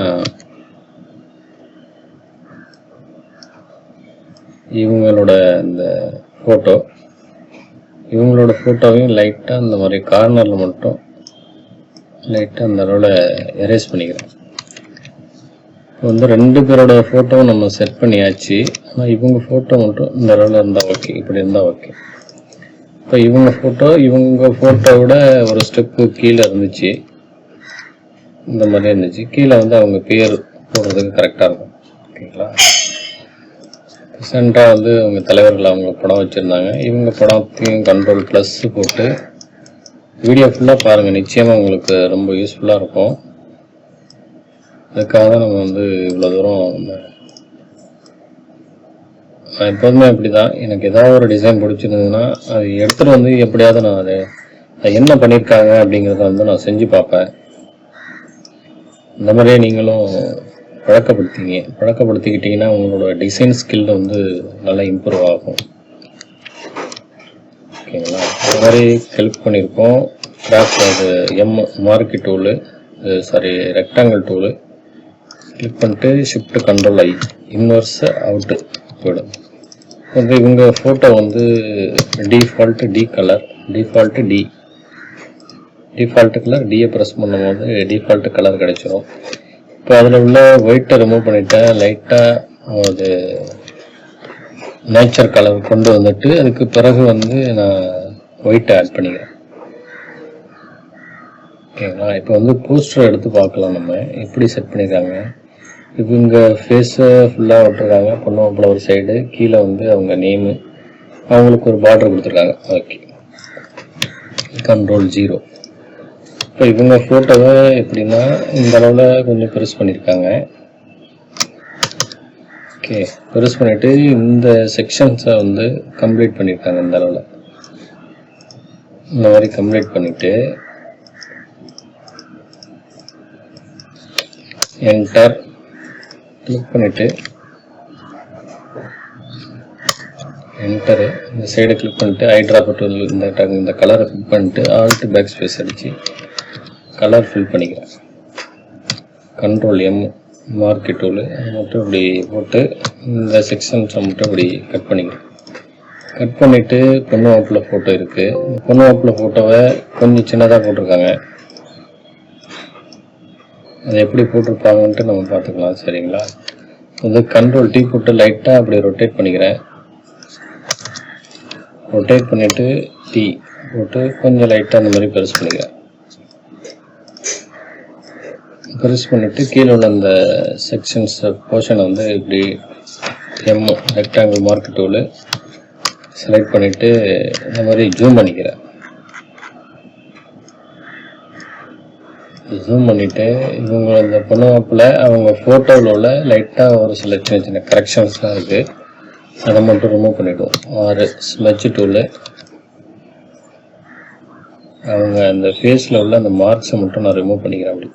Speaker 2: இவங்களோட இந்த இவங்களோட ஃபோட்டோவையும் லைட்டாக இந்த மாதிரி கார்னரில் மட்டும் லைட்டாக அந்த அளவில் எரேஸ் பண்ணிக்கிறேன். இப்போ வந்து 2 பேரோட ஃபோட்டோவும் நம்ம செட் பண்ணியாச்சு. ஆனால் இவங்க ஃபோட்டோ மட்டும் இந்த அளவில் இருந்தால் ஓகே, இப்படி இருந்தால் ஓகே. இப்போ இவங்க ஃபோட்டோவோட ஒரு ஸ்டெப்பு கீழே இருந்துச்சு, இந்த மாதிரி இருந்துச்சு. கீழே வந்து அவங்க பேர் போடுறதுக்கு கரெக்டாக இருக்கும். ஓகேங்களா? ரீசெண்டாக வந்து அவங்க தலைவர்கள் அவங்க படம் வச்சுருந்தாங்க. இவங்க படத்தையும் கண்ட்ரோல் ப்ளஸ் போட்டு வீடியோ ஃபுல்லாக பாருங்கள். நிச்சயமாக உங்களுக்கு ரொம்ப யூஸ்ஃபுல்லாக இருக்கும். அதுக்காக தான் நம்ம வந்து இவ்வளோ தூரம் நான் எப்போதுமே அப்படி தான். எனக்கு ஏதாவது ஒரு டிசைன் பிடிச்சிருந்ததுன்னா அது எடுத்துகிட்டு வந்து எப்படியாவது நான் அதை என்ன பண்ணியிருக்காங்க அப்படிங்கிறத வந்து நான் செஞ்சு பார்ப்பேன். இந்த மாதிரியே நீங்களும் பழக்கப்படுத்திக்கிட்டிங்கன்னா உங்களோட டிசைன் ஸ்கில் வந்து நல்லா இம்ப்ரூவ் ஆகும். ஓகேங்களா? அது மாதிரி ஹெல்ப் பண்ணியிருக்கோம். கிராஃப்ட் அது marquee tool, rectangle tool click பண்ணிட்டு shift control I inverse out போயிடும். வந்து இவங்க ஃபோட்டோ வந்து டிஃபால்ட்டு கலர் டியை ப்ரெஸ் பண்ணும்போது டிஃபால்ட்டு கலர் கிடைச்சிரும். இப்போ அதில் உள்ள ஒயிட்டை ரிமூவ் பண்ணிவிட்டேன். லைட்டாக அது நேச்சர் கலர் கொண்டு வந்துட்டு அதுக்கு பிறகு வந்து நான் ஒயிட்டை ஆட் பண்ணிக்கிறேன். ஓகேங்களா? இப்போ வந்து போஸ்டர் எடுத்து பார்க்கலாம் நம்ம எப்படி செட் பண்ணியிருக்காங்க. இப்போ இங்கே ஃபேஸை ஃபுல்லாக விட்டுருக்காங்க. பொண்ணு மாப்பிள்ள ஒரு சைடு, கீழே வந்து அவங்க நேமு, அவங்களுக்கு ஒரு பார்டர் கொடுத்துருக்காங்க. Okay, control 0. இப்போ இவங்க ஃபோட்டோவை எப்படின்னா இந்த அளவில் கொஞ்சம் பெருசு பண்ணியிருக்காங்க. ஓகே, பெருசு பண்ணிவிட்டு இந்த செக்ஷன்ஸை வந்து கம்ப்ளீட் பண்ணியிருக்காங்க. இந்த அளவில் இந்த மாதிரி கம்ப்ளீட் பண்ணிவிட்டு என்டர் கிளிக் பண்ணிவிட்டு
Speaker 1: என்டரு, இந்த சைடை கிளிக் பண்ணிட்டு ஐட்ராப் டூல் இந்த கலரை கிளிக் பண்ணிட்டு ஆல்ட் பேக் ஸ்பேஸ் அடித்து கலர் ஃபில் பண்ணிக்கிறேன். கண்ட்ரோல் எம் மார்க்கெட் டூலு அது மட்டும் இப்படி போட்டு இந்த செக்ஷன்ஸை மட்டும் இப்படி கட் பண்ணிக்கிறேன். கட் பண்ணிவிட்டு பொண்ணு மாப்பிள்ளை ஃபோட்டோ இருக்குது. பொண்ணு மாப்பிள்ளை ஃபோட்டோவை கொஞ்சம் சின்னதாக போட்டிருக்காங்க. அது எப்படி போட்டிருப்பாங்கன்ட்டு நம்ம பார்த்துக்கலாம். சரிங்களா? அது கண்ட்ரோல் டீ போட்டு லைட்டாக அப்படி ரொட்டேட் பண்ணிக்கிறேன். ரொட்டேட் பண்ணிவிட்டு டீ போட்டு கொஞ்சம் லைட்டாக அந்த மாதிரி பெருசு பண்ணிக்கிறேன். பெருசு பண்ணிவிட்டு கீழே உள்ள அந்த செக்ஷன்ஸ் போர்ஷனை வந்து இப்படி M rectangle mark tool select பண்ணிவிட்டு இந்த மாதிரி ஜூம் பண்ணிக்கிறேன். ஜூம் பண்ணிவிட்டு இவங்க இந்த பொண்ணு மாப்பிள்ள அவங்க ஃபோட்டோவில் உள்ள லைட்டாக ஒரு சில சின்ன சின்ன கரெக்ஷன்ஸ்லாம் இருக்குது. அதை மட்டும் ரிமூவ் பண்ணிவிடுவோம். ஒரு ஸ்மெட்ச் டூலு அவங்க அந்த ஃபேஸில் உள்ள அந்த மார்க்ஸை மட்டும் நான் ரிமூவ் பண்ணிக்கிறேன். அப்படி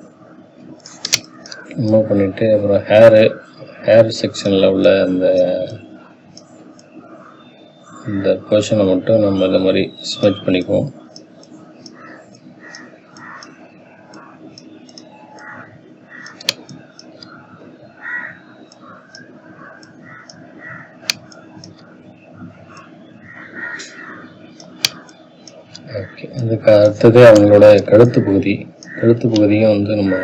Speaker 1: ரிமூவ் பண்ணிவிட்டு அப்புறம் ஹேர் செக்ஷனில் உள்ள இந்த போர்ஷனை மட்டும் நம்ம இந்த மாதிரி ஸ்மெட்ச் பண்ணிக்குவோம். ஓகே, அதுக்கு அடுத்தது அவங்களோட கழுத்து பகுதியும் வந்து நம்ம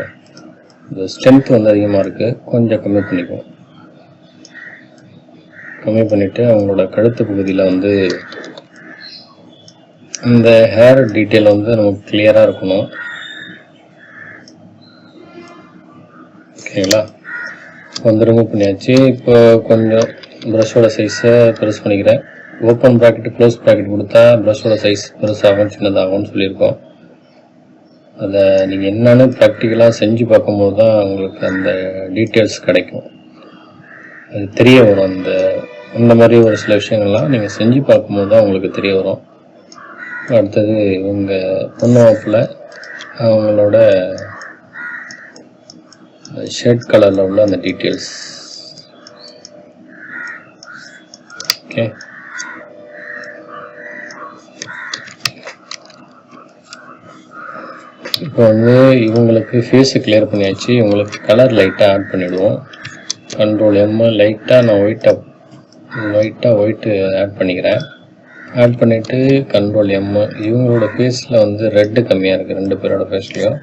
Speaker 1: இந்த ஸ்ட்ரென்த் வந்து அதிகமாக இருக்குது, கொஞ்சம் கம்மி பண்ணிக்குவோம். கம்மி பண்ணிவிட்டு அவங்களோட கழுத்து பகுதியில் வந்து இந்த ஹேர் டீட்டெயில் வந்து நமக்கு கிளியராக இருக்கணும். ஓகேங்களா? வந்து ரிமூவ் பண்ணியாச்சு. இப்போ கொஞ்சம் ப்ரஷோட சைஸை பெருசு பண்ணிக்கிறேன். ஓப்பன் ப்ராக்கெட் க்ளோஸ் ப்ராக்கெட் கொடுத்தா ப்ரஷோட சைஸ் பெருசாகும் சின்னதாகும்னு சொல்லியிருக்கோம். அதை நீங்கள் என்னென்னு ப்ராக்டிக்கலாக செஞ்சு பார்க்கும்போது தான் உங்களுக்கு அந்த டீட்டெயில்ஸ் கிடைக்கும். அது தெரிய வரும். இந்த மாதிரி ஒரு சில விஷயங்கள்லாம் நீங்கள் செஞ்சு பார்க்கும்போது தான் உங்களுக்கு தெரிய வரும். அடுத்தது இவங்க பொண்ணு மாப்பிள்ள அவங்களோட ஷர்ட் கலரில் உள்ள அந்த டீட்டெயில்ஸ். ஓகே, இப்போ வந்து இவங்களுக்கு ஃபேஸை கிளியர் பண்ணியாச்சு. இவங்களுக்கு கலர் லைட்டாக ஆட் பண்ணிவிடுவோம். கண்ட்ரோல் எம் லைட்டாக நான் ஒயிட்டு ஆட் பண்ணிக்கிறேன். ஆட் பண்ணிவிட்டு கண்ட்ரோல் எம் இவங்களோட ஃபேஸில் வந்து ரெட்டு கம்மியாக இருக்குது ரெண்டு பேரோட ஃபேஸ்லேயும்.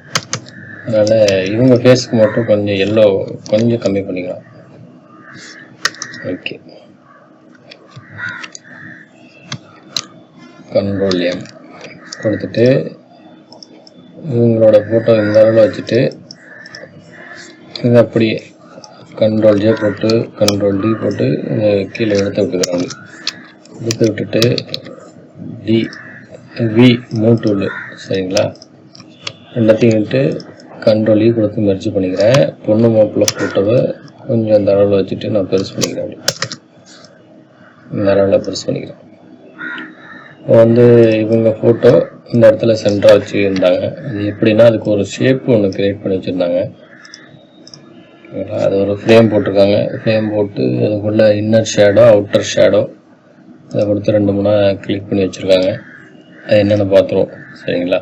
Speaker 1: அதனால் இவங்க ஃபேஸுக்கு மட்டும் கொஞ்சம் எல்லோ கொஞ்சம் கம்மி பண்ணிக்கலாம். ஓகே, கண்ட்ரோல் எம் கொடுத்துட்டு இவங்களோட ஃபோட்டோ இந்த அளவில் வச்சுட்டு இது அப்படியே கண்ட்ரோல் ஜே போட்டு கண்ட்ரோல் டி போட்டு கீழே எடுத்து விட்டுக்கிறாங்க. எடுத்து விட்டுட்டு வி மூவ் டூல். சரிங்களா? ரெண்டத்தையும் விட்டு கண்ட்ரோல் இ கொடுத்து மெர்ஜ் பண்ணிக்கிறேன். பொண்ணு மாப்பிள்ளை ஃபோட்டோவை கொஞ்சம் இந்த அளவில் வச்சுட்டு நான் பெருசு பண்ணிக்கிறேன். அப்படி இந்த அளவில் பெருசு பண்ணிக்கிறேன். இப்போ வந்து இவங்க ஃபோட்டோ இந்த இடத்துல சென்டராக வச்சுருந்தாங்க. அது எப்படின்னா அதுக்கு ஒரு ஷேப் ஒன்று க்ரியேட் பண்ணி வச்சுருந்தாங்க. அது ஒரு ஃப்ரேம் போட்டிருக்காங்க. ஃப்ரேம் போட்டு அதுக்குள்ளே இன்னர் ஷேடோ அவுட்டர் ஷேடோ அதை கொடுத்து 2-3 கிளிக் பண்ணி வச்சுருக்காங்க. அது என்னென்னு பார்த்துருவோம். சரிங்களா?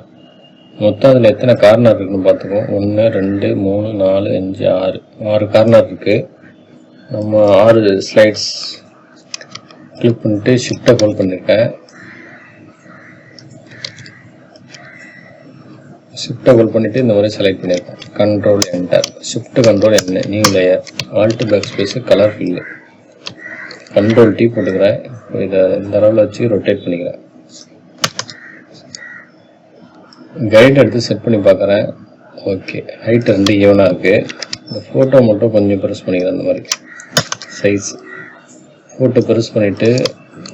Speaker 1: மொத்தம் அதில் எத்தனை கார்னர் இருக்குன்னு பார்த்துக்குவோம். 1 2 3 4 5 6 கார்னர் இருக்குது. நம்ம 6 ஸ்லைட்ஸ் கிளிக் பண்ணிட்டு ஷிஃப்ட்டை ஹோல்ட் பண்ணியிருக்கேன். ஷிஃப்ட்டை ஹோல்ட் பண்ணிவிட்டு இந்த மாதிரி செலக்ட் பண்ணியிருக்கேன். கண்ட்ரோல் என்டர், ஷிஃப்ட் கண்ட்ரோல் என்ன, new layer, alt back space, colour fill, control T போட்டுக்கிறேன். இதை இந்த அளவில் வச்சு ரொட்டேட் பண்ணிக்கிறேன். கைட் எடுத்து செட் பண்ணி பார்க்குறேன். ஓகே, ஹைட் 2 ஈவனாக இருக்குது. இந்த ஃபோட்டோ மட்டும் கொஞ்சம் பெருசு பண்ணிக்கிறேன். அந்த மாதிரி சைஸ் ஃபோட்டோ பெருசு பண்ணிவிட்டு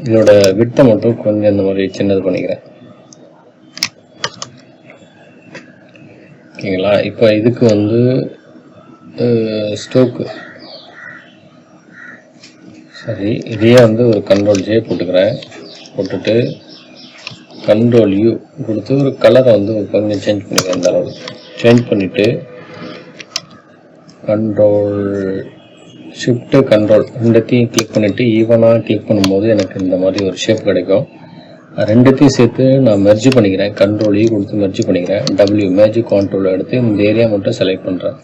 Speaker 1: இதோட விட்டை மட்டும் கொஞ்சம் இந்த மாதிரி சின்னது பண்ணிக்கிறேன். ஓகேங்களா? இப்போ இதுக்கு வந்து ஸ்டோக்கு சரி, இதையே வந்து ஒரு கண்ட்ரோல் ஜே போட்டுக்கிறேன். போட்டுட்டு கண்ட்ரோல் யூ கொடுத்து ஒரு கலரை வந்து கொஞ்சம் சேஞ்ச் பண்ணிக்கிறேன். இந்த அளவு சேஞ்ச் பண்ணிவிட்டு கண்ட்ரோல் ஷிஃப்ட்டு கண்ட்ரோல் ரெண்டுத்தையும் கிளிக் பண்ணிவிட்டு ஈவனாக கிளிக் பண்ணும்போது எனக்கு இந்த மாதிரி ஒரு ஷேப் கிடைக்கும். ரெண்டுத்தையும் சேர்த்து நான் மெர்ஜ் பண்ணிக்கிறேன். கண்ட்ரோல் இ கொடுத்து மெர்ஜ் பண்ணிக்கிறேன். டபிள்யூ மேஜிக் கண்ட்ரோல் எடுத்து இந்த ஏரியா மட்டும் செலக்ட் பண்ணுறேன்.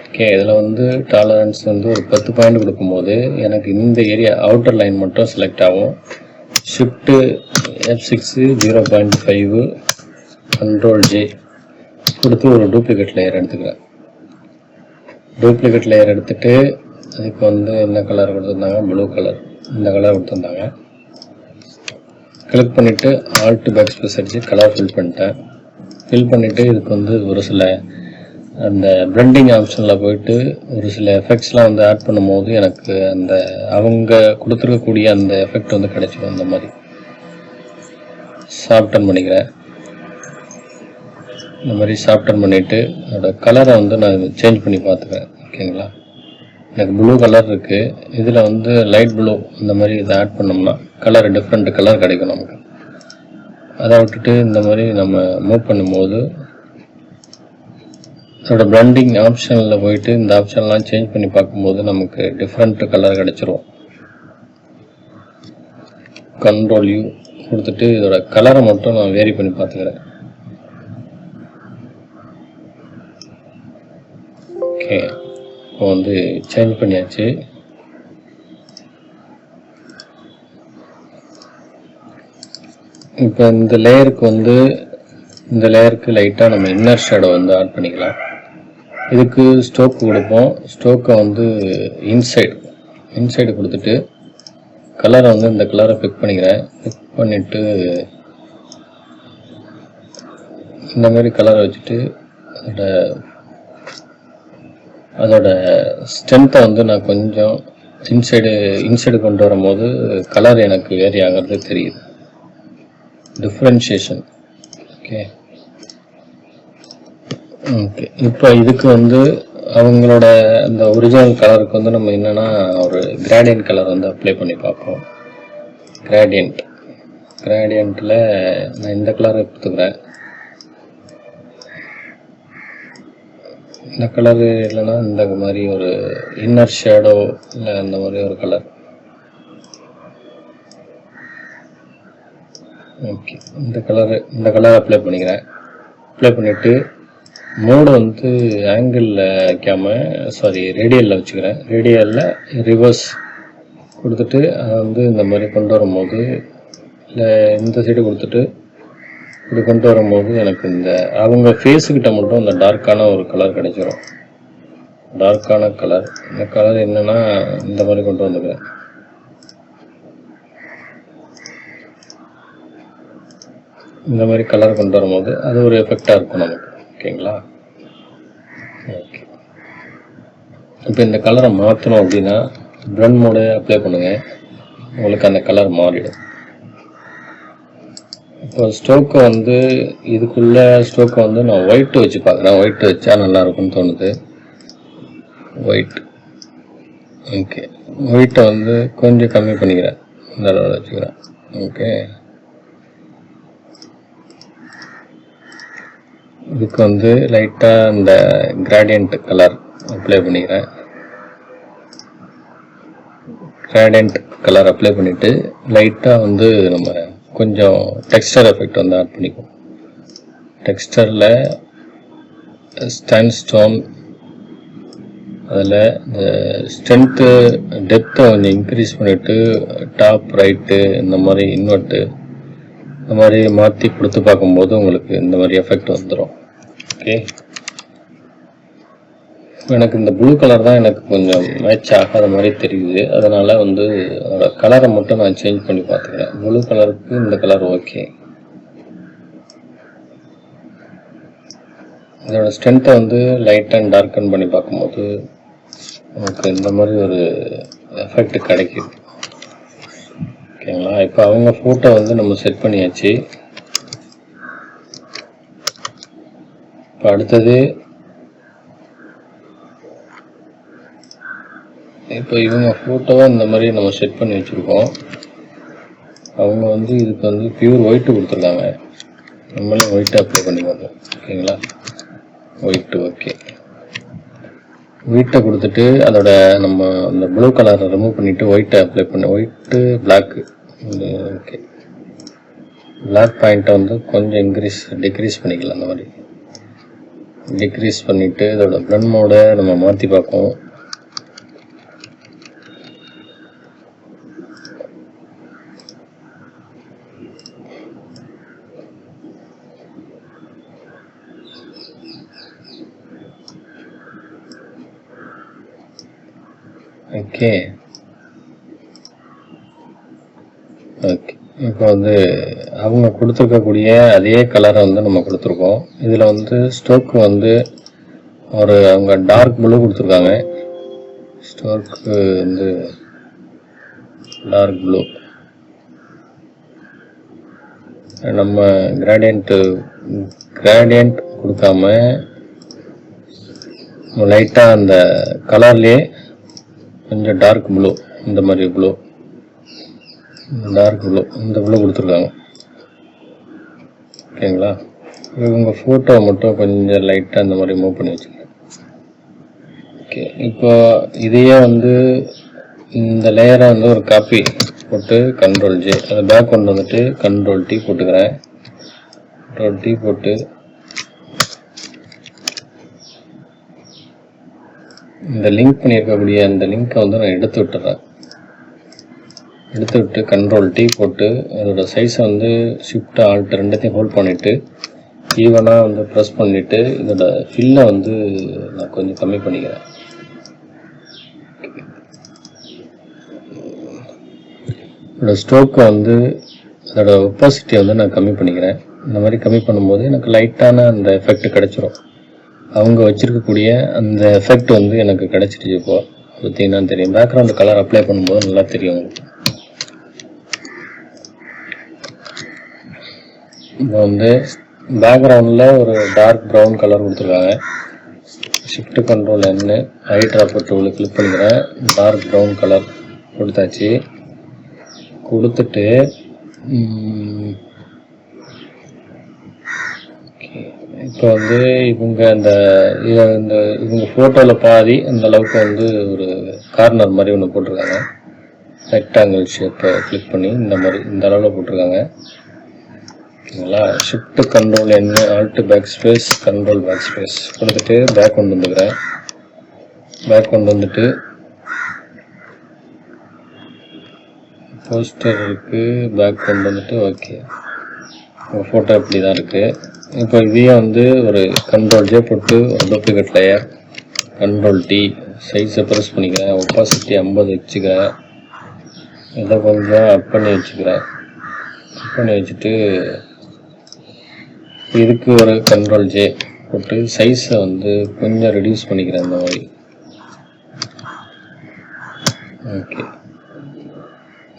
Speaker 1: ஓகே, இதில் வந்து டாலரன்ஸ் வந்து ஒரு 10 பாயிண்ட் கொடுக்கும்போது எனக்கு இந்த ஏரியா அவுட்டர் லைன் மட்டும் செலக்ட் ஆகும். ஷிஃப்ட்டு F6 0.5 கண்ட்ரோல் ஜே கொடுத்து ஒரு டூப்ளிகேட் லேயர் எடுத்துக்கிறேன். டூப்ளிகேட் லேயர் எடுத்துகிட்டு அதுக்கு வந்து என்ன கலர் கொடுத்துருந்தாங்க, ப்ளூ கலர், இந்த கலர் கொடுத்துருந்தாங்க. கிளிக் பண்ணிவிட்டு ஆல்ட் பேக் ஸ்பேஸ் அடித்து கலர் ஃபில் பண்ணிட்டேன். ஃபில் பண்ணிவிட்டு இதுக்கு வந்து ஒரு சில அந்த பிளெண்டிங் ஆப்ஷனில் போயிட்டு ஒரு சில எஃபெக்ட்ஸ்லாம் வந்து ஆட் பண்ணும்போது எனக்கு அந்த அவங்க கொடுத்துருக்கக்கூடிய அந்த எஃபெக்ட் வந்து கிடைச்சிடும். அந்த மாதிரி சாஃப்டன் பண்ணிக்கிறேன். இந்த மாதிரி சாஃப்டன் பண்ணிவிட்டு அதோட கலரை வந்து நான் சேஞ்ச் பண்ணி பார்த்துக்கிறேன். ஓகேங்களா, எனக்கு ப்ளூ கலர் இருக்குது. இதில் வந்து லைட் ப்ளூ இந்த மாதிரி இதை ஆட் பண்ணோம்னா கலர் டிஃப்ரெண்ட் கலர் கிடைக்கும் நமக்கு. அதை விட்டுட்டு இந்த மாதிரி நம்ம மூவ் பண்ணும்போது அதோட பிளெண்டிங் ஆப்ஷனில் போயிட்டு இந்த ஆப்ஷன்லாம் சேஞ்ச் பண்ணி பார்க்கும்போது நமக்கு டிஃப்ரெண்ட் கலர் கிடைச்சிரும். கண்ட்ரோல் யூ கொடுத்துட்டு இதோட கலரை மட்டும் நான் வேரி பண்ணி பார்த்துக்கிறேன். ஓகே, இப்போ வந்து சேஞ்ச் பண்ணியாச்சு. இப்போ இந்த லேயருக்கு லைட்டாக நம்ம இன்னர் ஷேடோ வந்து ஆட் பண்ணிக்கலாம். இதுக்கு ஸ்டோக் கொடுப்போம். ஸ்டோக்கை வந்து இன்சைடு கொடுத்துட்டு கலரை வந்து இந்த கலரை பிக் பண்ணிக்கிறேன். பிக் பண்ணிவிட்டு இந்த மாதிரி கலரை வச்சுட்டு அதோட ஸ்ட்ரென்த்தை வந்து நான் கொஞ்சம் இன்சைடு கொண்டு வரும்போது கலர் எனக்கு வேரி ஆகிறது தெரியுது. டிஃப்ரென்ஷியேஷன். ஓகே, இப்போ இதுக்கு வந்து அவங்களோட அந்த ஒரிஜினல் கலருக்கு வந்து நம்ம என்னென்னா ஒரு கிரேடியன்ட் கலர் வந்து அப்ளை பண்ணி பார்ப்போம். கிரேடியண்ட்டில் நான் இந்த கலரை எடுத்துக்கிறேன். இந்த கலரு இல்லைன்னா இந்த மாதிரி ஒரு இன்னர் ஷேடோ இல்லை இந்த மாதிரி ஒரு கலர். ஓகே, இந்த கலர் அப்ளை பண்ணிக்கிறேன். அப்ளை பண்ணிவிட்டு மோடு வந்து ஆங்கிளில் வைக்காமல் ரேடியலில் வச்சுக்கிறேன். ரேடியலில் ரிவர்ஸ் கொடுத்துட்டு அதை வந்து இந்த மாதிரி கொண்டு வரும்போது இல்லை இந்த சைடு கொடுத்துட்டு இப்படி கொண்டு வரும்போது எனக்கு இந்த அவங்க ஃபேஸுக்கிட்ட மட்டும் இந்த டார்க்கான ஒரு கலர் கிடைச்சிரும். டார்க்கான கலர். இந்த கலர் என்னென்னா இந்த மாதிரி கொண்டு வந்துக்கிறேன். இந்த மாதிரி கலர் கொண்டு வரும்போது அது ஒரு எஃபெக்டாக இருக்கும் நமக்கு. ஓகேங்களா, ஓகே. இப்போ இந்த கலரை மாற்றணும் அப்படின்னா பிளெண்ட் மோடு அப்ளை பண்ணுங்கள். உங்களுக்கு அந்த கலர் மாறிடும். இப்போ ஸ்டோக்கை வந்து இதுக்குள்ளே ஸ்டோக்கை வந்து நான் ஒயிட் வச்சு பார்க்குறேன். ஒயிட் வச்சா நல்லாயிருக்குன்னு தோணுது. ஒயிட். ஓகே, ஒயிட்டை வந்து கொஞ்சம் கம்மி பண்ணிக்கிறேன். இந்த அளவில் வச்சுக்கிறேன். ஓகே, இதுக்கு வந்து லைட்டாக இந்த கிரேடியன்ட் கலர் அப்ளை பண்ணிக்கிறேன். கிரேடியன்ட் கலர் அப்ளை பண்ணிவிட்டு லைட்டாக வந்து நம்ம கொஞ்சம் டெக்ஸ்டர் எஃபெக்ட் வந்து ஆட் பண்ணிக்குவோம். டெக்ஸ்டரில் ஸ்டான்ஸ்டோன் அதில் இந்த ஸ்ட்ரென்த்து டெப்த்தை கொஞ்சம் இன்க்ரீஸ் பண்ணிவிட்டு டாப் ரைட்டு இந்த மாதிரி இன்வெர்ட்டு இந்த மாதிரி மாற்றி கொடுத்து பார்க்கும்போது உங்களுக்கு இந்த மாதிரி எஃபெக்ட் வந்துடும். ஓகே, எனக்கு இந்த ப்ளூ கலர் தான் எனக்கு கொஞ்சம் மேட்ச் ஆகாத மாதிரி தெரியுது. அதனால் வந்து அதோட கலரை மட்டும் நான் சேஞ்ச் பண்ணி பார்த்துக்கிறேன். ப்ளூ கலருக்கு இந்த கலர் ஓகே. இதோட ஸ்ட்ரென்த்தை வந்து லைட் அண்ட் டார்க்கன் பண்ணி பார்க்கும்போது நமக்கு இந்த மாதிரி ஒரு எஃபெக்ட் கிடைக்குது. ஓகேங்களா, இப்போ அவங்க ஃபோட்டோ வந்து நம்ம செட் பண்ணியாச்சு. இப்போ அடுத்தது இப்போ இவங்க ஃபோட்டோவை இந்த மாதிரி நம்ம செட் பண்ணி வச்சுருக்கோம். அவங்க வந்து இதுக்கு வந்து பியூர் ஒயிட்டு கொடுத்துருக்காங்க. நம்மளும் ஒயிட்டு அப்ளை பண்ணிக்கோங்க. ஓகேங்களா, ஒயிட்டு. ஓகே, ஒயிட்டை கொடுத்துட்டு அதோட நம்ம அந்த ப்ளூ கலரை ரிமூவ் பண்ணிவிட்டு ஒயிட்டை அப்ளை பண்ணி ஒயிட்டு பிளாக்கு ஓகே பிளாக் பாயிண்ட்டை வந்து கொஞ்சம் டிக்ரீஸ் பண்ணிக்கலாம். அந்த மாதிரி டிக்ரீஸ் பண்ணிவிட்டு இதோட ப்ளண்ட் மோடை நம்ம மாற்றி பார்ப்போம். ஓகே ஓகே இப்போ வந்து அவங்க கொடுத்துருக்கக்கூடிய அதே கலரை வந்து நம்ம கொடுத்துருக்கோம். இதில் வந்து ஸ்டோக்கு வந்து அவங்க டார்க் ப்ளூ கொடுத்துருக்காங்க. ஸ்டோக்கு வந்து டார்க் ப்ளூ. நம்ம கிராடியன்ட் கொடுக்காம லைட்டாக அந்த கலர்லேயே கொஞ்சம் டார்க் ப்ளூ, இந்த மாதிரி ப்ளூ, டார்க் ப்ளூ, இந்த ப்ளூ கொடுத்துருக்காங்க. ஓகேங்களா? உங்கள் ஃபோட்டோ மட்டும் கொஞ்சம் லைட்டாக இந்த மாதிரி மூவ் பண்ணி வச்சுக்கோங்க. ஓகே, இப்போ இதையே வந்து இந்த லேயரை வந்து ஒரு காப்பி போட்டு Ctrl J, அதை பேக் கொண்டு வந்துட்டு Ctrl T போட்டுக்கிறேன். Ctrl T போட்டு இந்த லிங்க் பண்ணியிருக்கக்கூடிய அந்த லிங்க்கை வந்து நான் எடுத்து விட்டுறேன். எடுத்து விட்டு Ctrl T போட்டு அதோட சைஸை வந்து Shift Alt ரெண்டுத்தையும் ஹோல்ட் பண்ணிவிட்டு ஈவனாக வந்து ப்ரெஸ் பண்ணிவிட்டு இதோட ஃபில்லை வந்து நான் கொஞ்சம் கம்மி பண்ணிக்கிறேன். இதோட ஸ்ட்ரோக்கை வந்து அதோட ஒப்பாசிட்டியை வந்து நான் கம்மி பண்ணிக்கிறேன். இந்த மாதிரி கம்மி பண்ணும்போது எனக்கு லைட்டான அந்த எஃபெக்ட் கிடச்சிரும். அவங்க வச்சுருக்கக்கூடிய அந்த எஃபெக்ட் வந்து எனக்கு கிடச்சிருச்சு. இப்போ பார்த்தீங்கன்னா தெரியும், பேக்ரவுண்ட் கலர் அப்ளை பண்ணும்போது நல்லா தெரியும் உங்களுக்கு. இப்போ வந்து பேக்ரவுண்டில் ஒரு டார்க் ப்ரௌன் கலர் கொடுத்துருக்காங்க. ஷிஃப்ட் Ctrl N ஹைட்ராப்பர் டூவில் கிளிக் பண்ணிக்கிறேன். டார்க் ப்ரௌன் கலர் கொடுத்தாச்சு. கொடுத்துட்டு இப்போ வந்து இவங்க ஃபோட்டோவில் பாதி அந்த அளவுக்கு வந்து ஒரு கார்னர் மாதிரி ஒன்று போட்டிருக்காங்க. ரெக்டாங்கிள் ஷேப்பை கிளிக் பண்ணி இந்த மாதிரி இந்த அளவில் போட்டிருக்காங்க. ஓகேங்களா? Shift Ctrl N Alt back space Ctrl back space கொடுத்துட்டு பேக் கொண்டு வந்துக்கிறேன். பேக் கொண்டு வந்துட்டு போஸ்டர் இருக்குது, பேக் கொண்டு வந்துட்டு ஓகே உங்கள் ஃபோட்டோ இப்படி தான் இருக்குது. இப்போ இதையே வந்து ஒரு Ctrl J போட்டு ஒரு டூப்ளிகேட் லேயர், Ctrl T சைஸை ப்ரெஸ் பண்ணிக்கிறேன். ஒப்பாசிட்டி 50 வச்சுக்கிறேன். இதை கொஞ்சம் அப் பண்ணி வச்சுக்கிறேன். அப் பண்ணி வச்சுட்டு இதுக்கு ஒரு Ctrl J போட்டு சைஸை வந்து கொஞ்சம் ரெடியூஸ் பண்ணிக்கிறேன். இந்த மாதிரி ஓகே.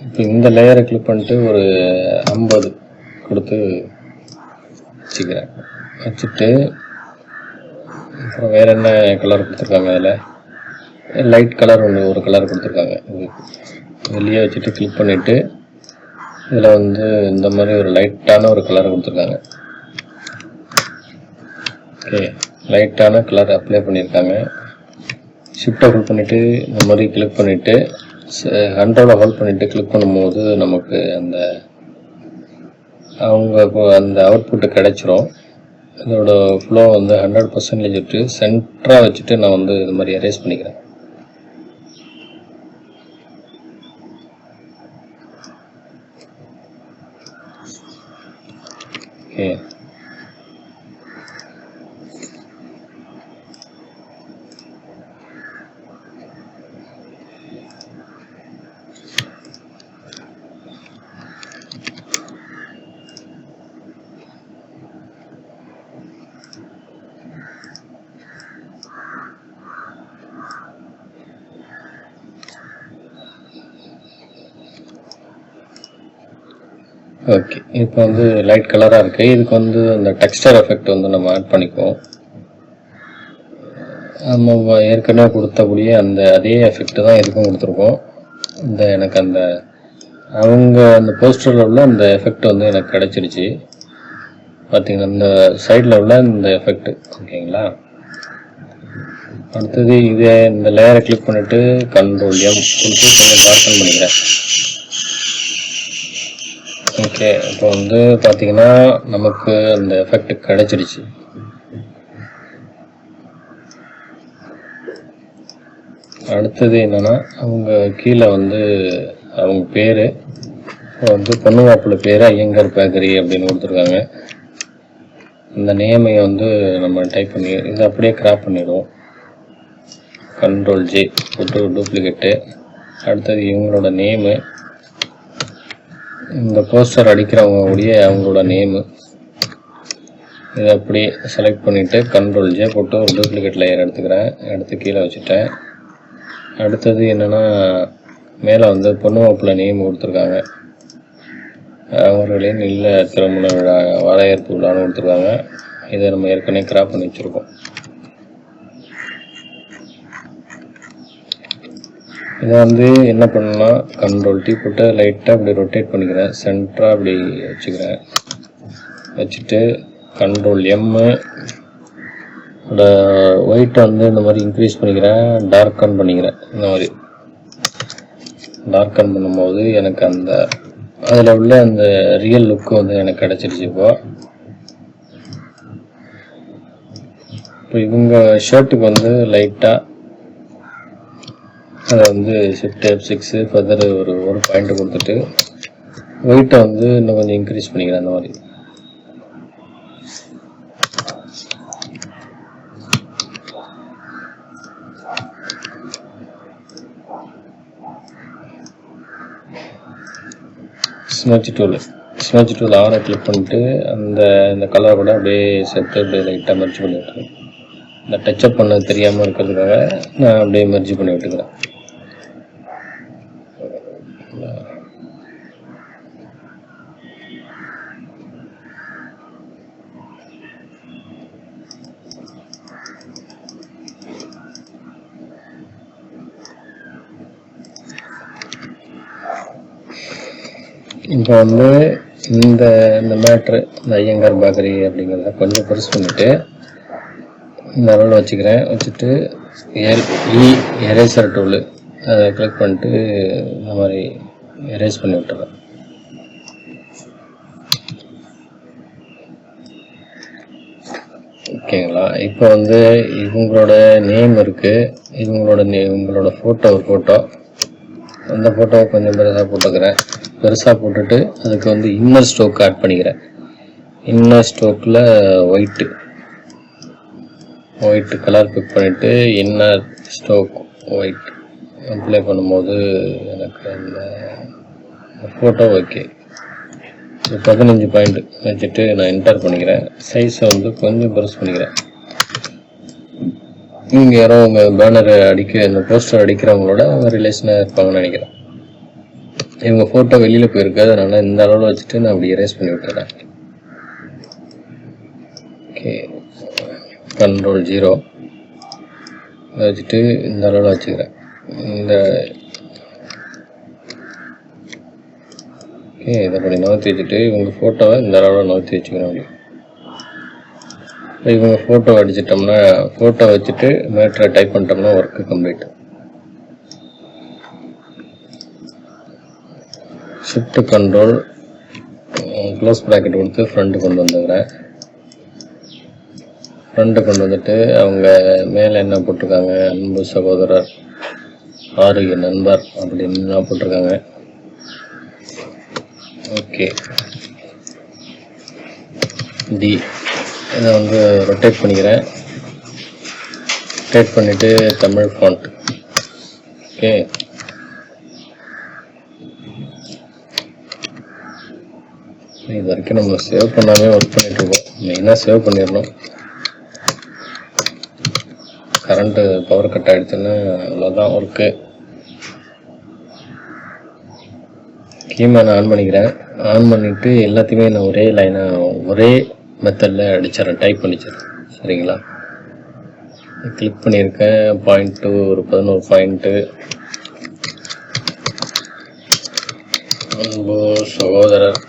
Speaker 1: இப்போ இந்த லேயரை கிளிக் பண்ணிட்டு ஒரு 50 கொடுத்து வச்சுக்கிறேன். வச்சுட்டு அப்புறம் வேறு என்ன கலர் கொடுத்துருக்காங்க, அதில் லைட் கலர் ஒரு கலர் கொடுத்துருக்காங்க. வெளியே வச்சுட்டு கிளிக் பண்ணிவிட்டு இதில் வந்து இந்த மாதிரி ஒரு லைட்டான ஒரு கலர் கொடுத்துருக்காங்க. ஓகே, லைட்டான கலர் அப்ளை பண்ணியிருக்காங்க. ஷிஃப்ட்டை ஹோல்ட் பண்ணிவிட்டு இந்த மாதிரி கிளிக் பண்ணிவிட்டு Ctrl ஹோல்ட் பண்ணிவிட்டு கிளிக் பண்ணும்போது நமக்கு அந்த அவுட்புட்டு கிடைச்சிரும். இதோட ஃப்ளோ வந்து 100% விட்டு சென்டராக வச்சுட்டு நான் வந்து இது மாதிரி எரேஸ் பண்ணிக்கிறேன். Okay, okay. இப்போ வந்து லைட் கலராக இருக்குது. இதுக்கு வந்து அந்த டெக்ஸ்டர் எஃபெக்ட் வந்து நம்ம ஆட் பண்ணிக்குவோம். நம்ம ஏற்கனவே கொடுத்தக்கூடிய அதே எஃபெக்ட் தான் இதுக்கும் கொடுத்துருக்கோம். எனக்கு அந்த போஸ்டரில் உள்ள அந்த எஃபெக்ட் வந்து எனக்கு கிடச்சிருச்சு. பார்த்தீங்கன்னா இந்த சைடில் உள்ள இந்த எஃபெக்ட். ஓகேங்களா? அடுத்தது இதே இந்த லேயரை கிளிக் பண்ணிட்டு கண்ட்ரோல் எம் கொடுத்து கொஞ்சம் டார்க்கன் பண்ணிக்கிறேன். ஓகே, இப்போ வந்து பார்த்தீங்கன்னா நமக்கு அந்த எஃபெக்ட் கிடைச்சிடுச்சு. அடுத்தது என்னன்னா, அவங்க கீழே வந்து அவங்க பேர் வந்து பொண்ணு மாப்பிள்ளை பேர் ஐயங்கார் பேக்கரி அப்படின்னு கொடுத்துருக்காங்க. இந்த நேமை வந்து நம்ம டைப் பண்ணி இதை அப்படியே கிராப் பண்ணிடுவோம். கண்ட்ரோல் ஜே போட்டு டூப்ளிகேட்டு. அடுத்தது இவங்களோட நேமு, இந்த போஸ்டர் அடிக்கிறவங்களுடைய அவங்களோட நேமு, இதை அப்படி செலக்ட் பண்ணிவிட்டு கண்ட்ரோல் ஜே போட்டு ஒரு டூப்ளிகேட் லேயர் எடுத்துக்கிறேன். எடுத்து கீழே வச்சுட்டேன். அடுத்தது என்னென்னா, மேலே வந்து பொண்ணு மாப்பிள்ளை நேம் கொடுத்துருக்காங்க. அவர்களின் இல்ல திருமண விழா வரவேற்பு விழான்னு கொடுத்துருக்காங்க. இதை நம்ம ஏற்கனவே கிராப் பண்ணி வச்சுருக்கோம். இதை வந்து என்ன பண்ணணும்னா, கண்ட்ரோல் டீ போட்டு லைட்டாக அப்படி ரொட்டேட் பண்ணிக்கிறேன். சென்டராக அப்படி வச்சுக்கிறேன். வச்சுட்டு கண்ட்ரோல் எம்மு ஒயிட்டை வந்து இந்த மாதிரி இன்க்ரீஸ் பண்ணிக்கிறேன். டார்க்கன் பண்ணிக்கிறேன். இந்த மாதிரி டார்க்கன் பண்ணும்போது எனக்கு அந்த அதில் உள்ள அந்த ரியல் லுக்கு வந்து எனக்கு கிடச்சிருச்சு. இப்போ இவங்க ஷர்ட்டுக்கு வந்து லைட்டாக அதை வந்து ஷிஃப்ட் F6 ஃபர்தர் ஒரு பாயிண்ட் கொடுத்துட்டு ஒயிட்டை வந்து இன்னும் கொஞ்சம் இன்க்ரீஸ் பண்ணிக்கிறேன். அந்த மாதிரி ஸ்மெட்ச் டூல் ஆரை கிளிக் பண்ணிட்டு இந்த கலரை கூட அப்படியே சேர்த்து அப்படியே லைட்டாக மெர்ஜ் பண்ணி விட்டுருக்கேன். இந்த டச்சப் பண்ண தெரியாமல் இருக்கிறதுக்காக நான் அப்படியே மெர்ஜ் பண்ணி விட்டுக்கிறேன். இப்போ வந்து இந்த மேட்ரு, இந்த ஐயங்கார் பேக்கரி அப்படிங்கிறத கொஞ்சம் பெருசு பண்ணிவிட்டு இந்த அளவில் வச்சுக்கிறேன். வச்சுட்டு எரேசர் டூலு அதை கிளிக் பண்ணிட்டு இந்த மாதிரி எரேஸ் பண்ணி விட்டுறேன். ஓகேங்களா? இப்போ வந்து இவங்களோட நேம் இருக்குது. இவங்களோட ஃபோட்டோ அந்த ஃபோட்டோவை கொஞ்சம் பெருசாக போட்டுட்டு அதுக்கு வந்து இன்னர் ஸ்டோக் ஆட் பண்ணிக்கிறேன். இன்னர் ஸ்டோக்கில் ஒயிட்டு கலர் பிக் பண்ணிவிட்டு இன்னர் ஸ்டோக் ஒயிட் அப்ளை பண்ணும்போது எனக்கு அந்த ஃபோட்டோ ஓகே. 15 பாயிண்ட் வச்சுட்டு நான் என்டர் பண்ணிக்கிறேன். சைஸை வந்து கொஞ்சம் பெருசு பண்ணிக்கிறேன். இங்கே யாரோ உங்கள் பேனர் இந்த போஸ்டர் அடிக்கிறவங்களோட அவங்க ரிலேஷனாக இருப்பாங்கன்னு நினைக்கிறேன். இவங்க ஃபோட்டோ வெளியில் போயிருக்கு, அதனால இந்த அளவில் வச்சுட்டு நான் அப்படி எரேஸ் பண்ணி விட்டுறேன். ஓகே, கண்ட்ரோல் 0 வச்சுட்டு இந்த அளவில் வச்சுக்கிறேன். ஓகே, இதை அப்படி நகர்த்தி வச்சுட்டு இவங்க ஃபோட்டோவை இந்த அளவில் நகர்த்தி வச்சுக்கிறேன். அப்படி இவங்க ஃபோட்டோ அடிச்சிட்டோம்னா, ஃபோட்டோ வச்சுட்டு மேட்ரை டைப் பண்ணிட்டோம்னா work complete. Shift control close bracket கொடுத்து ஃப்ரண்ட் கொண்டு வந்துக்கிறேன். ஃப்ரண்ட் கொண்டு வந்துட்டு அவங்க மேலே என்ன போட்டிருக்காங்க, அன்பு சகோதரர் ஆரோக்கிய நண்பர் அப்படின்னு போட்டிருக்காங்க. ஓகே, டி இதை வந்து ரொட்டேட் பண்ணிக்கிறேன். ரொட்டேட் பண்ணிவிட்டு தமிழ் ஃபாண்ட். ஓகே, இது வரைக்கும் நம்ம சேவ் பண்ணாமே ஒர்க் பண்ணிகிட்ருக்கோம். மெயினாக சேவ் பண்ணிடணும். கரண்ட்டு பவர் கட் ஆகிடுச்சுன்னா அவ்வளோதான் ஒர்க்கு. கீமேன் ஆன் பண்ணிக்கிறேன். ஆன் பண்ணிவிட்டு எல்லாத்தையுமே நான் ஒரே லைனாக ஒரே மெத்தடில் அடிச்சிடறேன், டைப் பண்ணிச்சிடறேன். சரிங்களா? கிளிக் பண்ணியிருக்கேன். பாயிண்ட்டு ஒரு 11 பாயிண்ட்டு. அன்பு சகோதரர்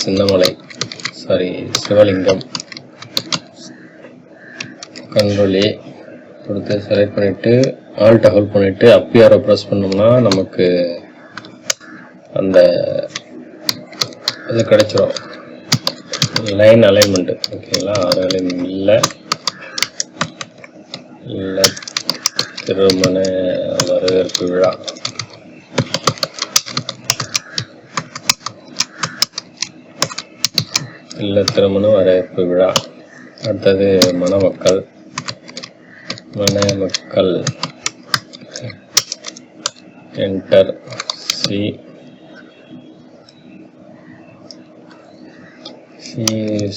Speaker 1: சின்னமலை, சிவலிங்கம் கண்ட்ரோல் ஏ கொடுத்து செலக்ட் பண்ணிவிட்டு ஆல்ட்டை ஹோல்ட் பண்ணிவிட்டு அப் ஏரோ ப்ரெஸ் பண்ணோம்னா நமக்கு அந்த இது கிடைச்சிரும், லைன் அலைன்மெண்ட்டு. ஓகேங்களா, இல்லை இல்லை திருமண வரவேற்பு விழா. இல்லை திருமண வரவேற்பு விழா. அடுத்தது மணமக்கள். என்டர் சி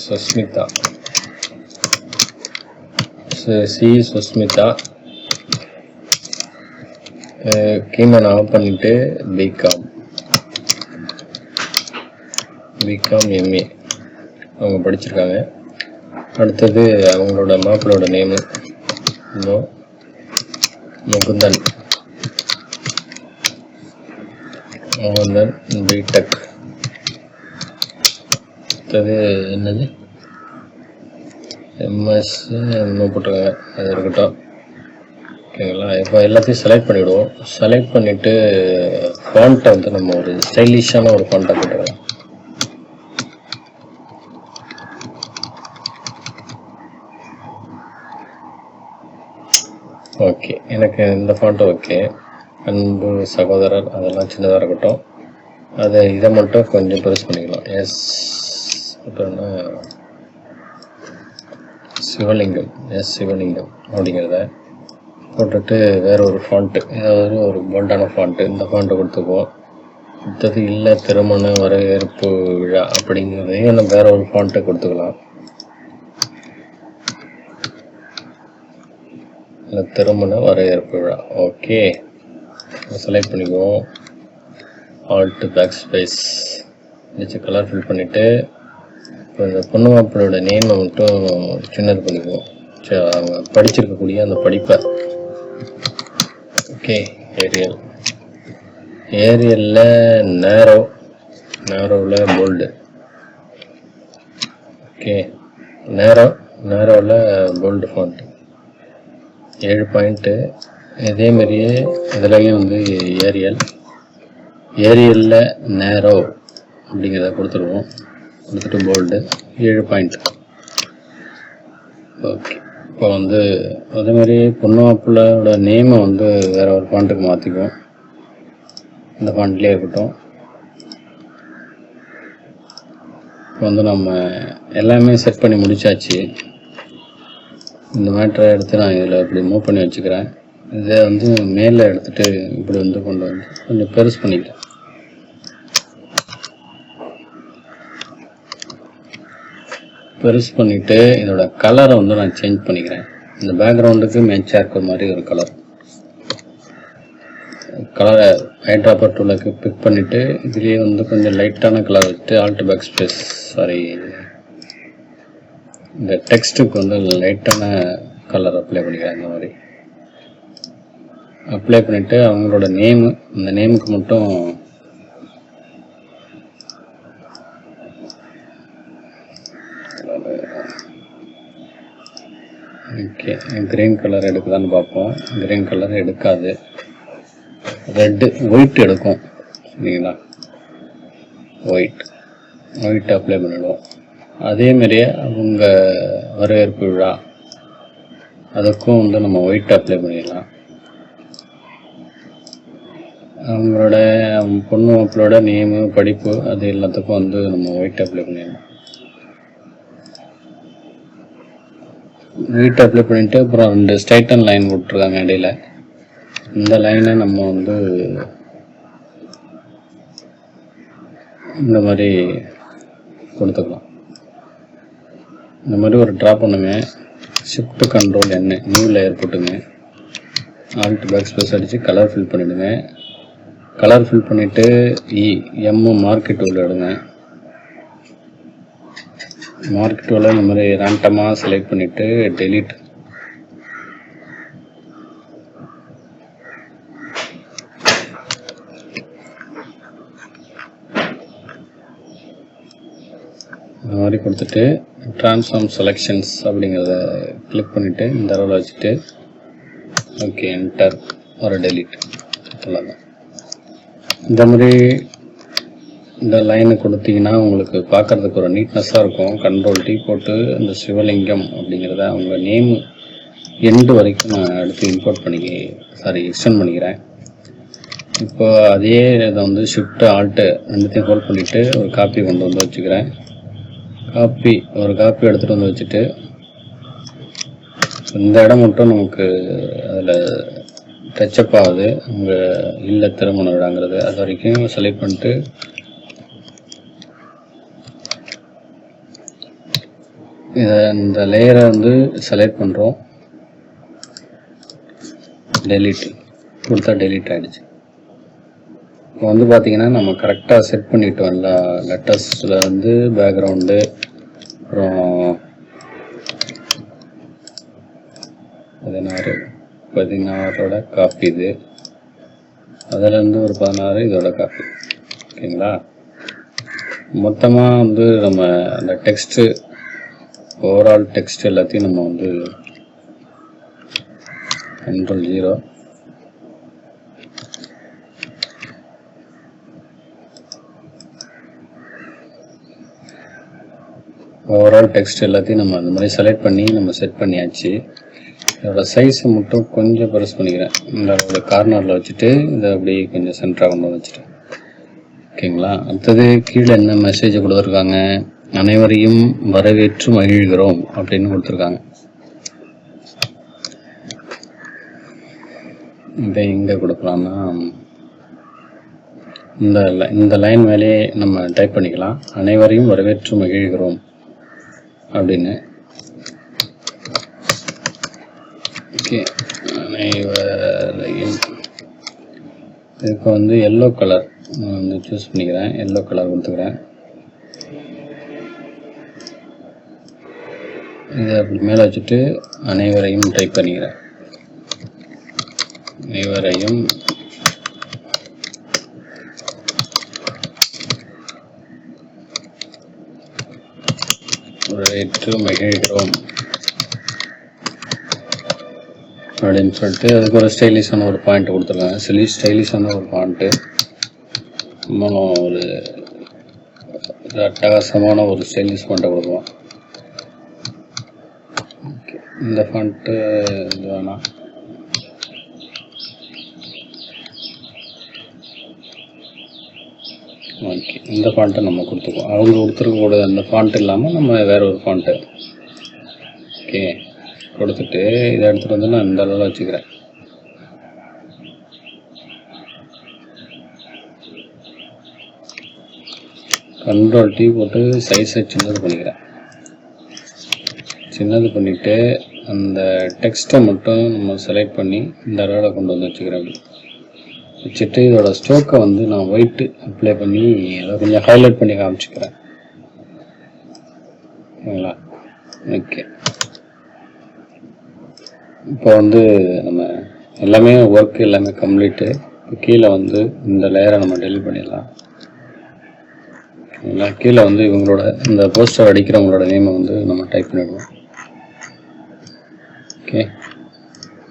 Speaker 1: சுஸ்மிதா. சுஸ்மிதா கீமன் ஆஃப் பண்ணிட்டு பிகாம் எம்ஏ அவங்க படிச்சிருக்காங்க. அடுத்தது அவங்களோட மாப்பிளோட நேமு முகுந்தன் பிடெக். அடுத்தது என்னது எம்எஸ் இன்னும் போட்டிருக்காங்க, அது இருக்கட்டும். ஓகேங்களா, இப்போ எல்லாத்தையும் செலக்ட் பண்ணிவிடுவோம். செலக்ட் பண்ணிவிட்டு ஃபாண்ட்டை வந்து நம்ம ஒரு ஸ்டைலிஷான ஒரு ஃபாண்ட்டை போட்டுக்கலாம். ஓகே, எனக்கு இந்த ஃபாண்ட்டு ஓகே. அன்பு சகோதரர் அதெல்லாம் சின்னதாக இருக்கட்டும். இதை மட்டும் கொஞ்சம் பெருசு பண்ணிக்கலாம். அப்புறம்னா சிவலிங்கம் அப்படிங்கிறத போட்டுட்டு வேற ஒரு ஃபாண்ட்டு, ஏதாவது ஒரு போல்டான ஃபாண்ட்டு, இந்த ஃபாண்ட்டை கொடுத்துக்குவோம். அடுத்தது இல்லை திருமண வரவேற்பு விழா அப்படிங்கிறதையும் நம்ம வேற ஒரு ஃபாண்ட்டை கொடுத்துக்கலாம். இல்லை திருமண வரவேற்பு விழா. ஓகே, செலக்ட் பண்ணிக்குவோம். ஆல்ட் பேக் ஸ்பேஸ் வச்சு கலர் ஃபில் பண்ணிவிட்டு இப்போ இந்த பொண்ணு மாப்பிளோட நேமை மட்டும் சின்னது பண்ணிக்குவோம். சரி, அவங்க படிச்சிருக்கக்கூடிய அந்த படிப்பை. ஓகே, ஏரியலில் நேரோவில் போல்டு. ஓகே, நேரோவில் போல்டு ஃபாண்ட் 7 பாயிண்ட்டு. இதேமாரியே இதுலேயும் வந்து ஏரியலில் நேரோ அப்படிங்கிறத கொடுத்துருவோம். கொடுத்துட்டு போல்டு 7 பாயிண்ட். ஓகே, இப்போ வந்து அதேமாதிரி பொண்ணு மாப்பிள்ளோட நேமை வந்து வேறு ஒரு ஃபாண்ட்டுக்கு மாற்றிக்குவோம். இந்த ஃபாண்ட்லேயே இருக்கட்டும். இப்போ வந்து நம்ம எல்லாமே செட் பண்ணி முடிச்சாச்சு. இந்த மேட்டரை எடுத்து நான் இதில் இப்படி மூவ் பண்ணி வச்சுக்கிறேன். இதை வந்து மேலே எடுத்துகிட்டு இப்படி வந்து கொண்டு வந்து கொஞ்சம் பெருசு பண்ணிக்கிறேன். பெருசு பண்ணிவிட்டு இதோட கலரை வந்து நான் சேஞ்ச் பண்ணிக்கிறேன். இந்த பேக்ரவுண்டுக்கு மேட்சாக இருக்கிற மாதிரி ஒரு கலரை ஹைட்ராப்பர் டூலுக்கு பிக் பண்ணிவிட்டு இதுலேயே வந்து கொஞ்சம் லைட்டான கலர் வச்சுட்டு ஆல்ட் பேக் ஸ்பேஸ் இந்த டெக்ஸ்ட்டுக்கு வந்து லைட்டான கலர் அப்ளை பண்ணிக்கிறேன். இந்த மாதிரி அப்ளை பண்ணிவிட்டு அவங்களோட நேமு, இந்த நேமுக்கு மட்டும் ஓகே க்ரீன் கலர் எடுக்குதான்னு பார்ப்போம். க்ரீன் கலர் எடுக்காது, ஒயிட் எடுக்கும். சரிங்களா, ஒயிட் அப்ளை பண்ணிவிடுவோம். அதேமாரியே அவங்க வரவேற்பு விழா அதுக்கும் வந்து நம்ம ஒயிட் அப்ளை பண்ணிடலாம். அவங்களோட பொண்ணு மாப்பிளோட நேமு படிப்பு அது எல்லாத்துக்கும் வந்து நம்ம ஒயிட் அப்ளை பண்ணிடலாம். ஒயிட் அப்ளை பண்ணிவிட்டு அப்புறம் 2 ஸ்ட்ரைட்டன் லைன் விட்ருக்காங்க இடையில. இந்த லைனை நம்ம வந்து இந்த மாதிரி கொடுத்துக்கலாம். இந்த மாதிரி ஒரு ட்ரா பண்ணுங்க. ஷிஃப்ட் கண்ட்ரோல் என்ன நியூ லேயர் போட்டுங்க. ஆல்ட் பேக் ஸ்பேஸ் அடித்து கலர் ஃபில் பண்ணிவிடுங்க. கலர் ஃபில் பண்ணிவிட்டு மார்க்கெட் டூல் எடுங்க. மார்க்கெட் டூலை இந்த மாதிரி ரேண்டமாக செலக்ட் பண்ணிவிட்டு டெலீட். இந்த மாதிரி கொடுத்துட்டு
Speaker 2: ட்ரான்ஸ்ஃபார்ம் செலெக்ஷன்ஸ் அப்படிங்கிறத கிளிக் பண்ணிவிட்டு இந்த அளவில் வச்சுட்டு ஓகே என்டர் ஒரு டெலிட் அவ்வளோதான். இந்த மாதிரி இந்த லைனை கொடுத்தீங்கன்னா உங்களுக்கு பார்க்குறதுக்கு ஒரு நீட்னஸாக இருக்கும். கண்ட்ரோல் T போட்டு இந்த சிவலிங்கம் அப்படிங்கிறத அவங்க நேம் எண்டு வரைக்கும் நான் எடுத்து எக்ஸ்டெண்ட் பண்ணிக்கிறேன். இப்போ அதே இதை வந்து ஷிஃப்ட் ஆல்ட்டு ரெண்டுத்தையும் ஹோல்ட் பண்ணிவிட்டு ஒரு காப்பி கொண்டு வந்து வச்சுக்கிறேன். ஒரு காப்பி எடுத்துகிட்டு வந்து வச்சுட்டு இந்த இடம் மட்டும் நமக்கு அதில் டச்சப் ஆகுது, அங்கே இல்லை திருமண விழாங்கிறது, அது வரைக்கும் செலக்ட் பண்ணிட்டு இந்த லேயரை வந்து செலக்ட் பண்ணுறோம். டெலிட் கொடுத்தா டெலிட் ஆகிடுச்சு. இப்போ வந்து பார்த்திங்கன்னா நம்ம கரெக்டாக செட் பண்ணிட்டோம். எல்லா லெட்டர்ஸில் வந்து பேக்ரவுண்டு, அப்புறம் 16 காப்பி, இது அதிலேருந்து ஒரு 16 இதோட காப்பி. ஓகேங்களா? மொத்தமாக வந்து நம்ம அந்த டெக்ஸ்ட்டு ஓவரால் டெக்ஸ்ட் எல்லாத்தையும் நம்ம வந்து கண்ட்ரோல் 0 ஓவரால் டெக்ஸ்ட் எல்லாத்தையும் நம்ம அந்த மாதிரி செலக்ட் பண்ணி நம்ம செட் பண்ணியாச்சு. இதோட சைஸை மட்டும் கொஞ்சம் பெருசு பண்ணிக்கிறேன். இந்த கார்னரில் வச்சுட்டு இதை அப்படியே கொஞ்சம் சென்டராக கொண்டு வச்சுட்டேன். ஓகேங்களா? அடுத்தது கீழே என்ன மெசேஜை கொடுத்துருக்காங்க, அனைவரையும் வரவேற்று மகிழ்கிறோம் அப்படின்னு கொடுத்துருக்காங்க. இதை இங்கே கொடுக்கலாம்னா இந்த லைன் மேலே நம்ம டைப் பண்ணிக்கலாம், அனைவரையும் வரவேற்று மகிழ்கிறோம் அப்படின்னு. ஓகே, அனைவரையும் இதுக்கு வந்து எல்லோ கலர் நான் வந்து சூஸ் பண்ணிக்கிறேன். எல்லோ கலர் கொடுத்துக்கிறேன். இதை அப்படி மேலே வச்சுட்டு அனைவரையும் டைப் பண்ணிக்கிறேன். அனைவரையும் வரவேற்று மகிழ்கிறோம் அப்படின்னு சொல்லிட்டு அதுக்கு ஒரு ஸ்டைலிஷான ஒரு பாயிண்ட் கொடுத்துருக்காங்க. ஸ்டைலிஷான ஒரு பாயிண்ட்டு, ஒரு அட்டகாசமான ஒரு ஸ்டைலிஷ் பாயிண்ட்டை கொடுப்போம். ஓகே, இந்த பாயிண்ட்டு இது வேணாம். ஓகே, இந்த ஃபாண்ட்டை நம்ம கொடுத்துருக்கோம். அவங்க கொடுத்துருக்கக்கூடாது அந்த ஃபாண்ட் இல்லாமல் நம்ம வேறு ஒரு ஃபாண்ட்டு ஓகே கொடுத்துட்டு இதை எடுத்துகிட்டு வந்து நான் இந்த அளவில் வச்சுக்கிறேன். கண்ட்ரோல் T போட்டு சைஸை சின்னது பண்ணிக்கிறேன். சின்னது பண்ணிவிட்டு அந்த டெக்ஸ்ட்டை மட்டும் நம்ம செலக்ட் பண்ணி இந்த அளவில் கொண்டு வந்து வச்சுக்கிறேன். வச்சுட்டு இதோட ஸ்ட்ரோக்கை வந்து நான் ஒயிட்டு அப்ளை பண்ணி அதை கொஞ்சம் ஹைலைட் பண்ணி காமிச்சிக்கிறேன். ஓகேங்களா? ஓகே, இப்போ வந்து நம்ம எல்லாமே ஒர்க் எல்லாமே கம்ப்ளீட்டு. இப்போ கீழே வந்து இந்த லேயரை நம்ம டெலிட் பண்ணிடலாம். ஓகேங்களா? கீழே வந்து இவங்களோட இந்த போஸ்டர் அடிக்கிறவங்களோட நேமை வந்து நம்ம டைப் பண்ணிடுவோம். ஓகே,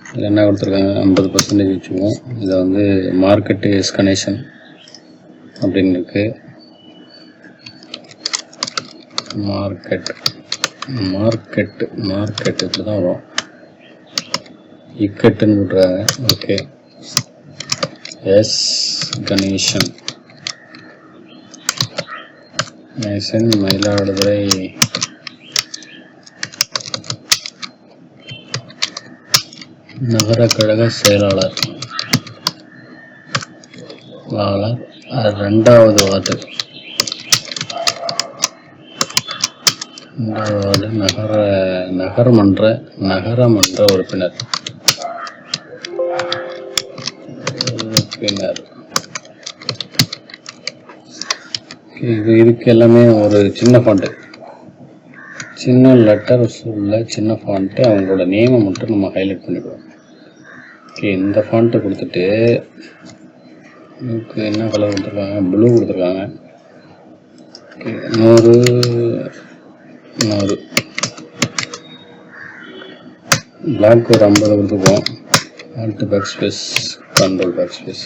Speaker 2: இதில் என்ன கொடுத்துருக்காங்க, 50% வச்சுக்குவோம். இதை வந்து மார்க்கெட்டு எஸ்கனேஷன் அப்படின்னு இருக்குது. மார்க்கெட்டு இப்படி தான் வரும், இக்கட்டுன்னு விட்றாங்க. ஓகே, எஸ் கணேசன் மயிலாடுதுறை நகர கழக செயலாளர் 2வது வார்டு நகரமன்ற உறுப்பினர். இதுக்கு எல்லாமே ஒரு சின்ன ஃபாண்ட்டு, சின்ன லெட்டர்ஸ் உள்ள சின்ன ஃபாண்ட்டு. அவங்களோட நேமை மட்டும் நம்ம ஹைலைட் பண்ணிடுவோம். ஓகே, இந்த ஃபாண்ட்டை கொடுத்துட்டு இதுக்கு என்ன கலர் கொடுத்துருக்காங்க, ப்ளூ கொடுத்துருக்காங்க. 100 ஒரு பிளாக் ஒரு 50 கொடுத்துக்குவோம். Alt back space, control backspace.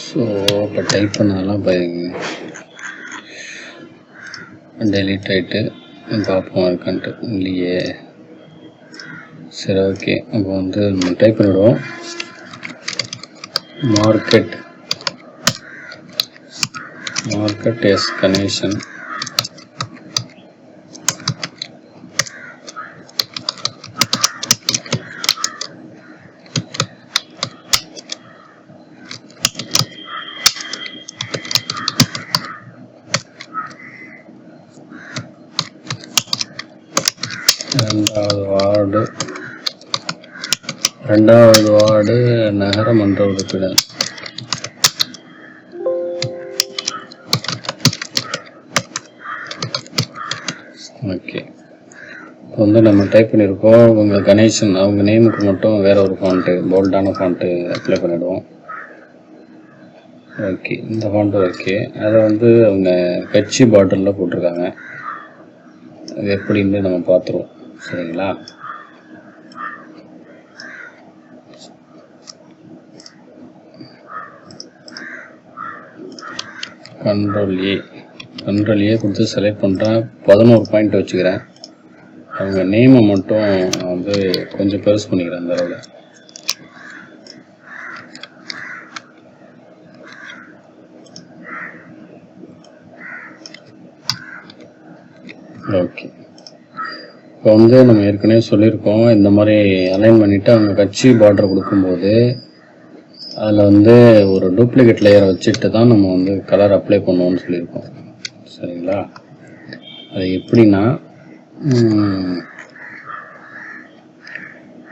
Speaker 2: So இப்போ டைப் பண்ணதெல்லாம் டெலீட் ஆகிட்டு பார்ப்போம் இருக்கான்ட்டு இல்லையே. சரி, ஓகே. அப்போ வந்து நம்ம டைப் பண்ணிவிடுவோம். மார்க்கெட் எஸ் கனெக்ஷன் ரெண்டாவது வார்டு நகரமன்ற உறுப்பினர். ஓகே, இப்போ வந்து நம்ம டைப் பண்ணியிருக்கோம். அவங்க கணேசன், அவங்க நேமுக்கு மட்டும் வேற ஒரு ஃபாண்ட்டு, போல்டான ஃபாண்ட்டு அப்ளை பண்ணிவிடுவோம். ஓகே, இந்த ஃபாண்ட்டு ஓகே. அதை வந்து அவங்க கட்சி பார்டரில் போட்டிருக்காங்க. அது எப்படின்னு நம்ம பார்த்துருவோம். சரிங்களா? கண்ட்ரோல் ஏ கொடுத்து செலக்ட் பண்ணுறேன். 11 பாயிண்ட் வச்சுக்கிறேன். அவங்க நேமை மட்டும் வந்து கொஞ்சம் பெருசு பண்ணிக்கிறேன் அந்த அளவில். ஓகே, இப்போ வந்து நம்ம ஏற்கனவே சொல்லியிருக்கோம், இந்த மாதிரி அலைன் பண்ணிவிட்டு அவங்க கட்சி பார்டர் கொடுக்கும்போது அதில் வந்து ஒரு டூப்ளிகேட் லேயரை வச்சுட்டு தான் நம்ம வந்து கலர் அப்ளை பண்ணுவோம்னு சொல்லியிருக்கோம். சரிங்களா? அது எப்படின்னா,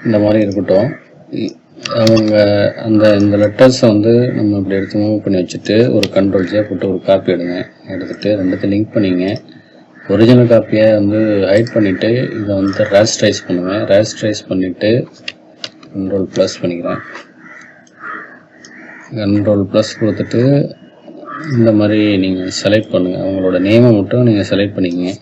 Speaker 2: இந்த மாதிரி இருக்கட்டும். அவங்க இந்த லெட்டர்ஸை வந்து நம்ம இப்படி எடுத்து மூவ் பண்ணி வச்சுட்டு ஒரு கண்ட்ரோல் ஜே போட்டு ஒரு காப்பி எடுத்துகிட்டு ரெண்டுத்தையும் லிங்க் பண்ணிங்க. ஒரிஜினல் காப்பியை வந்து ஹைட் பண்ணிவிட்டு இதை வந்து ரேஸ்டரைஸ் பண்ணுவேன். ரேஸ்டரைஸ் பண்ணிவிட்டு கண்ட்ரோல் ப்ளஸ் பண்ணிக்கிறேன். கண்ட்ரோல் ப்ளஸ் கொடுத்துட்டு இந்த மாதிரி நீங்கள் செலக்ட் பண்ணுங்கள். அவங்களோட நேமை மட்டும் நீங்கள் செலக்ட் பண்ணிக்கங்க.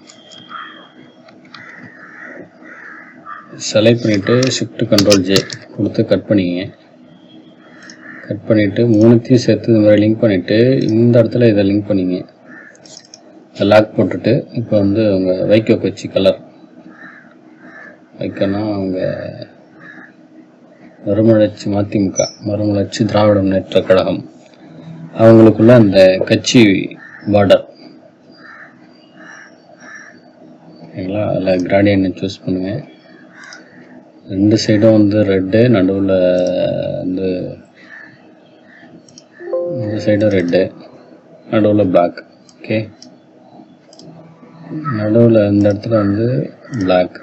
Speaker 2: செலக்ட் பண்ணிவிட்டு ஷிஃப்ட் கண்ட்ரோல் ஜே கொடுத்து கட் பண்ணிக்கங்க. கட் பண்ணிவிட்டு மூணுத்தையும் சேர்த்து இந்த மாதிரி லிங்க் பண்ணிவிட்டு இந்த இடத்துல இதை லிங்க் பண்ணிங்க. லாக் போட்டுட்டு இப்போ வந்து அவங்க வைகோ கட்சி கலர் வைக்கனா அவங்க மறுமலர்ச்சி மதிமுக, மறுமலர்ச்சி திராவிட முன்னேற்ற கழகம், அவங்களுக்குள்ள அந்த கட்சி பார்டர். ஓகேங்களா? அதில் கிராடியன்ட் சூஸ் பண்ணுங்கள். ரெண்டு சைடும் வந்து ரெட்டு, நடுவில் வந்து இந்த சைடும் ரெட்டு, நடுவில் பிளாக். ஓகே, நடுவில் இந்த இடத்துல வந்து பிளாக்.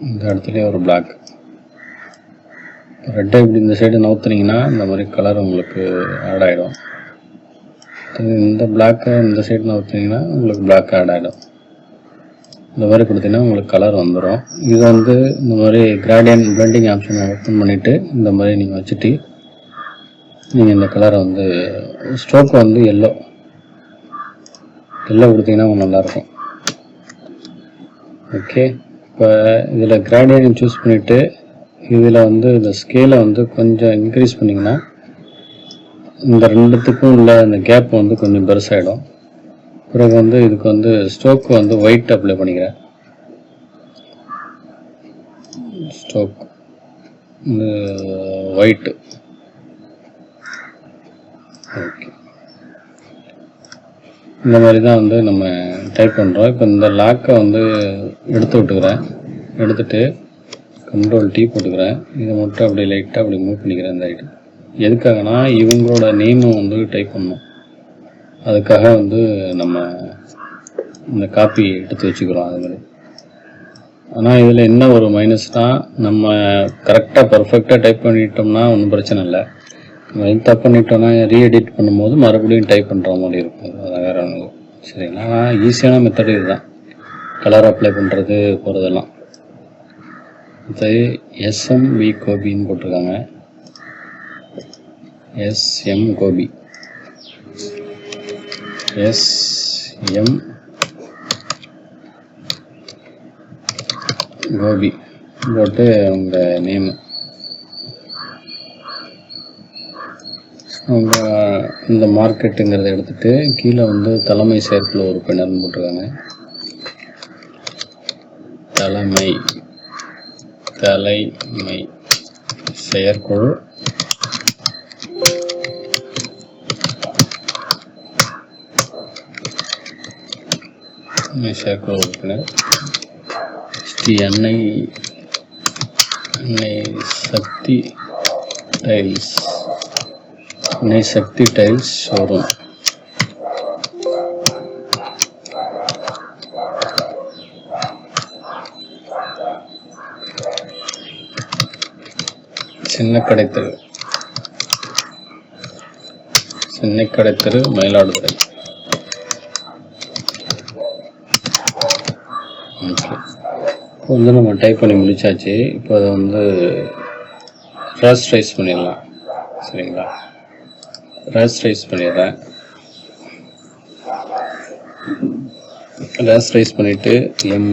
Speaker 2: இந்த இடத்துலயே ஒரு பிளாக். ரெட்டை இப்படி இந்த சைடு நவுத்துனீங்கன்னா இந்த மாதிரி கலர் உங்களுக்கு ஆட் ஆகிடும். இந்த பிளாக்கை இந்த சைடு நவுத்துனீங்கன்னா உங்களுக்கு பிளாக் ஆட் ஆகிடும். இந்த மாதிரி கொடுத்தீங்கன்னா உங்களுக்கு கலர் வந்துடும். இது வந்து இந்த மாதிரி கிராடியன்ட் பிளெண்டிங் ஆப்ஷனை ஓப்பன் பண்ணிவிட்டு இந்த மாதிரி நீங்கள் வச்சுட்டு நீங்கள் இந்த கலரை வந்து ஸ்ட்ரோக் வந்து எல்லோ கொடுத்தீங்கன்னா நல்லாயிருக்கும். ஓகே, இப்போ இதில் கிராடியன்ட் சூஸ் பண்ணிவிட்டு இதில் வந்து இந்த ஸ்கேலை வந்து கொஞ்சம் இன்க்ரீஸ் பண்ணிங்கன்னா இந்த ரெண்டுத்துக்கும் உள்ள அந்த கேப் வந்து கொஞ்சம் பெருசாகிடும். பிறகு வந்து இதுக்கு வந்து ஸ்ட்ரோக் வந்து ஒயிட் அப்ளை பண்ணிக்கிறேன். Stroke white. ஓகே, இந்த மாதிரி தான் வந்து நம்ம டைப் பண்ணுறோம். இப்போ இந்த லாக்கை வந்து எடுத்து விட்டுக்கிறேன். எடுத்துகிட்டு கண்ட்ரோல் டீ போட்டுக்கிறேன். இதை மட்டும் அப்படியே லைட்டாக அப்படி மூவ் பண்ணிக்கிறேன் இந்த ஐட்டம். எதுக்காகனா இவங்களோட நேமை வந்து டைப் பண்ணணும். அதுக்காக வந்து நம்ம இந்த காப்பி எடுத்து வச்சுக்கிறோம் அது மாதிரி. ஆனால் இதில் என்ன ஒரு மைனஸ்னால், நம்ம கரெக்டாக பர்ஃபெக்டாக டைப் பண்ணிட்டோம்னா ஒன்றும் பிரச்சனை இல்லை. நம்ம தப்பு பண்ணிட்டோம்னா ரீஎடிட் பண்ணும்போது மறுபடியும் டைப் பண்ணுற மாதிரி இருக்கும். அது வேறு ஒன்று. சரிங்களா? ஆனால் ஈஸியான மெத்தட் இதுதான். கலர் அப்ளை பண்ணுறது போகிறதெல்லாம். இது எஸ்எம்வி கோபின்னு போட்டிருக்காங்க. எஸ்எம் கோபி, எஸ்எம் கோபி போட்டு அவங்க நேமு, அவங்க இந்த மார்க்கெட்டுங்கிறத எடுத்துகிட்டு கீழே வந்து தலைமை செயற்குழு உறுப்பினர்னு போட்டிருக்காங்க. தலைமை செயற்குழு செயற்குழு உறுப்பினர் ஸ்ரீ அன்னை சக்தி டைல்ஸ், அன்னை சக்தி டைல்ஸ் ஷோரூம். சின்னக்கடை தெரு, மயிலாடுதுறை. இப்போ வந்து நம்ம டைப் பண்ணி முடிச்சாச்சு. இப்போ அதை வந்து ரேஸ்டரைஸ் பண்ணிடலாம். சரிங்களா, ரேஸ்டரைஸ் பண்ணிடுறேன். ரேஸ்டரைஸ் பண்ணிவிட்டு எம்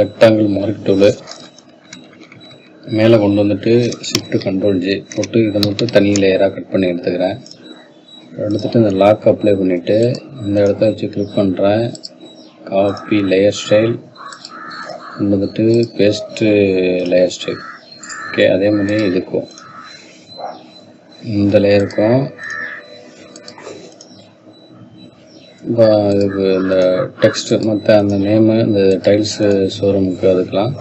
Speaker 2: ரெக்டாங்கிள் மார்க் டூலு மேலே கொண்டு வந்துட்டு ஷிஃப்ட் கண்ட்ரோல் ஜே போட்டு இதை மட்டும் தனி லேயராக கட் பண்ணி எடுத்துக்கிறேன். எடுத்துகிட்டு இந்த லாக் அப்ளை பண்ணிவிட்டு இந்த இடத்த வச்சு கிளிக் பண்ணுறேன். காப்பி லேயர் ஸ்டைல் கொண்டு வந்துட்டு பேஸ்ட்டு லேயர் ஸ்டைல். ஓகே, அதே மாதிரி இதுக்கும் இந்த லேயருக்கும் இப்போ இதுக்கு இந்த டெக்ஸ்ட்டு மற்ற அந்த நேமு இந்த டைல்ஸு ஷோரூமுக்கு அதுக்கெலாம்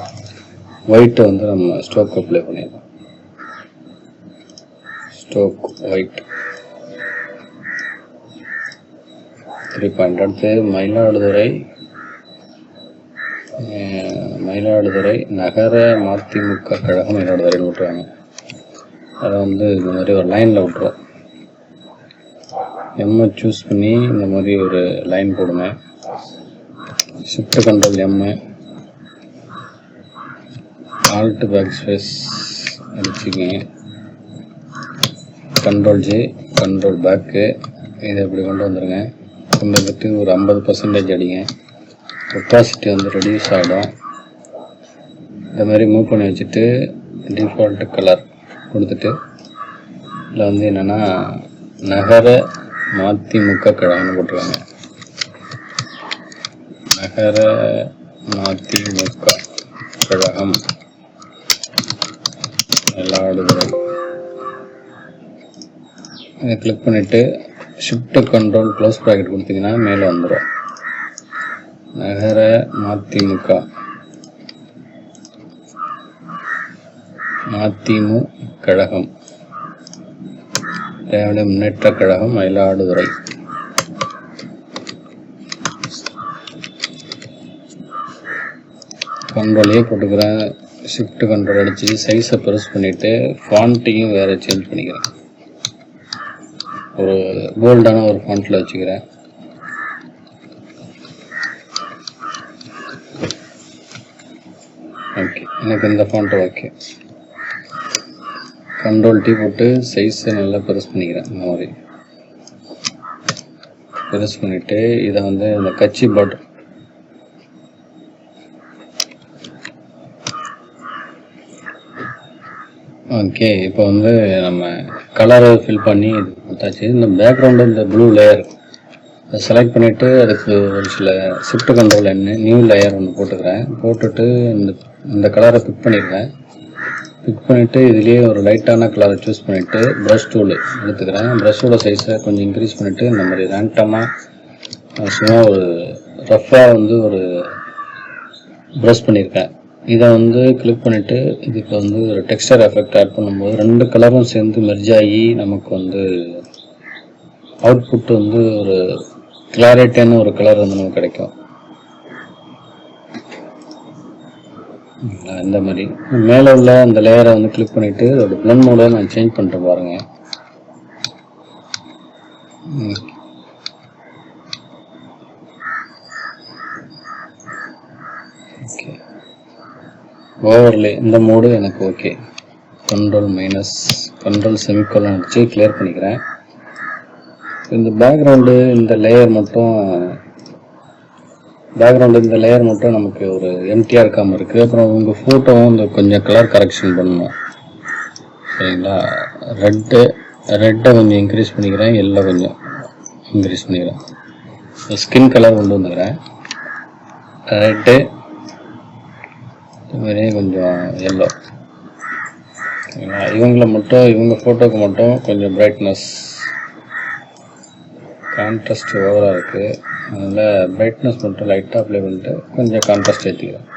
Speaker 2: ஒயிட்டு வந்து நம்ம ஸ்டோக் அப்ளை பண்ணிடலாம். ஸ்டோக் ஒயிட் 3 பாயிண்ட். அடுத்து மயிலாடுதுறை நகர மதிமுக கழகம் மயிலாடுதுறையில் விட்டுருவாங்க. அதை வந்து இந்த மாதிரி ஒரு லைனில் விட்டுருவோம். எம்மை சூஸ் பண்ணி இந்த மாதிரி ஒரு லைன் போடுங்க. Shift control M, alt back space அடிச்சுக்கோங்க. கண்ட்ரோல் ஜே, கண்ட்ரோல் பேக்கு, இதை இப்படி கொண்டு வந்துடுங்க. கொண்டு வந்துட்டு ஒரு 50% அடிங்க. ஒப்பாசிட்டி வந்து ரெடியூஸ் ஆகிடும். இந்த மாதிரி மூவ் பண்ணி வச்சுட்டு டிஃபால்ட் கலர் கொடுத்துட்டு இதில் வந்து என்னென்னா நகர மதிமுக கழகம்னு போட்டுருவாங்க. நகர மதிமுக கழகம் மயிலாடுதுறை. இதை கிளிக் பண்ணிவிட்டு ஷிஃப்ட் கண்ட்ரோல் க்ளோஸ் ப்ராக்கெட் கொடுத்தீங்கன்னா மேலே வந்துடும். நகர மதிமுக கழகம், திராவிட முன்னேற்ற கழகம் மயிலாடுதுறை. கண்ட்ரோலே போட்டுக்கிறேன். ஷிஃப்ட் கண்ட்ரோல் அடித்து சைஸை ப்ரெஸ் பண்ணிவிட்டு ஃபாண்ட்டையும் வேறு சேஞ்ச் பண்ணிக்கிறேன். ஒரு போல்டான ஒரு ஃபாண்ட்டில் வச்சுக்கிறேன். ஓகே, எனக்கு இந்த ஃபாண்ட் ஓகே. கண்ட்ரோல் டி போட்டு சைஸை நல்லா ப்ரெஸ் பண்ணிக்கிறேன். இந்த மாதிரி ப்ரெஸ் பண்ணிவிட்டு இதை வந்து இந்த கட்சி பார்டர் ஓகே. இப்போ வந்து நம்ம கலரை ஃபில் பண்ணி இது கொடுத்தாச்சு. இந்த பேக்ரவுண்டு இந்த ப்ளூ லேயர் அதை செலக்ட் பண்ணிவிட்டு அதுக்கு ஒரு சில ஷிஃப்ட் கண்ட்ரோல் என்ன நியூ லேயர் ஒன்று போட்டுக்கிறேன். போட்டுட்டு இந்த கலரை பிக் பண்ணிடுறேன். பிக் பண்ணிவிட்டு இதுலேயே ஒரு லைட்டான கலரை சூஸ் பண்ணிவிட்டு ப்ரஷ் டூல் எடுத்துக்கிறேன். ப்ரஷ்ஷோட சைஸை கொஞ்சம் இன்க்ரீஸ் பண்ணிவிட்டு இந்த மாதிரி ரேண்டமாக சும்மா ஒரு ரஃப்பாக வந்து ஒரு ப்ரஷ் பண்ணியிருக்கேன். இதை வந்து கிளிக் பண்ணிவிட்டு இதுக்கு வந்து ஒரு டெக்ஸ்டர் எஃபெக்ட் ஆட் பண்ணும்போது 2 கலரும் சேர்ந்து மெர்ஜ் ஆகி நமக்கு வந்து அவுட்புட் வந்து ஒரு கிளாரிட்டியான ஒரு கலர் வந்து நமக்கு கிடைக்கும். இந்த மாதிரி மேலே உள்ள அந்த லேயரை வந்து கிளிக் பண்ணிவிட்டு அதோட பிளெண்ட் மோடை நான் சேஞ்ச் பண்ணிட்டு பாருங்கள். ஓவர்லே இந்த மோடு எனக்கு okay. Control minus control semicolon அடிச்சு கிளியர் பண்ணிக்கிறேன். இந்த பேக்ரவுண்டு இந்த லேயர் மட்டும் நமக்கு ஒரு எம்டிஆர் இருக்காமல் இருக்குது. அப்புறம் உங்கள் ஃபோட்டோவும் இந்த கொஞ்சம் கலர் கரெக்ஷன் பண்ணணும் சரிங்களா. ரெட்டை கொஞ்சம் இன்க்ரீஸ் பண்ணிக்கிறேன், எல்லோ கொஞ்சம் இன்க்ரீஸ் பண்ணிக்கிறேன். ஸ்கின் கலர் கொண்டு வந்துக்கிறேன், ரெட்டு இதுமாரி கொஞ்சம் எல்லோ. இவங்க ஃபோட்டோக்கு மட்டும் கொஞ்சம் பிரைட்னஸ் கான்ட்ராஸ்ட் ஓவராக இருக்குது. அதனால் பிரைட்னஸ் மட்டும் லைட்டாக அப்ளை பண்ணிட்டு கொஞ்சம் கான்ட்ராஸ்ட் ஏற்றிக்கிறேன்.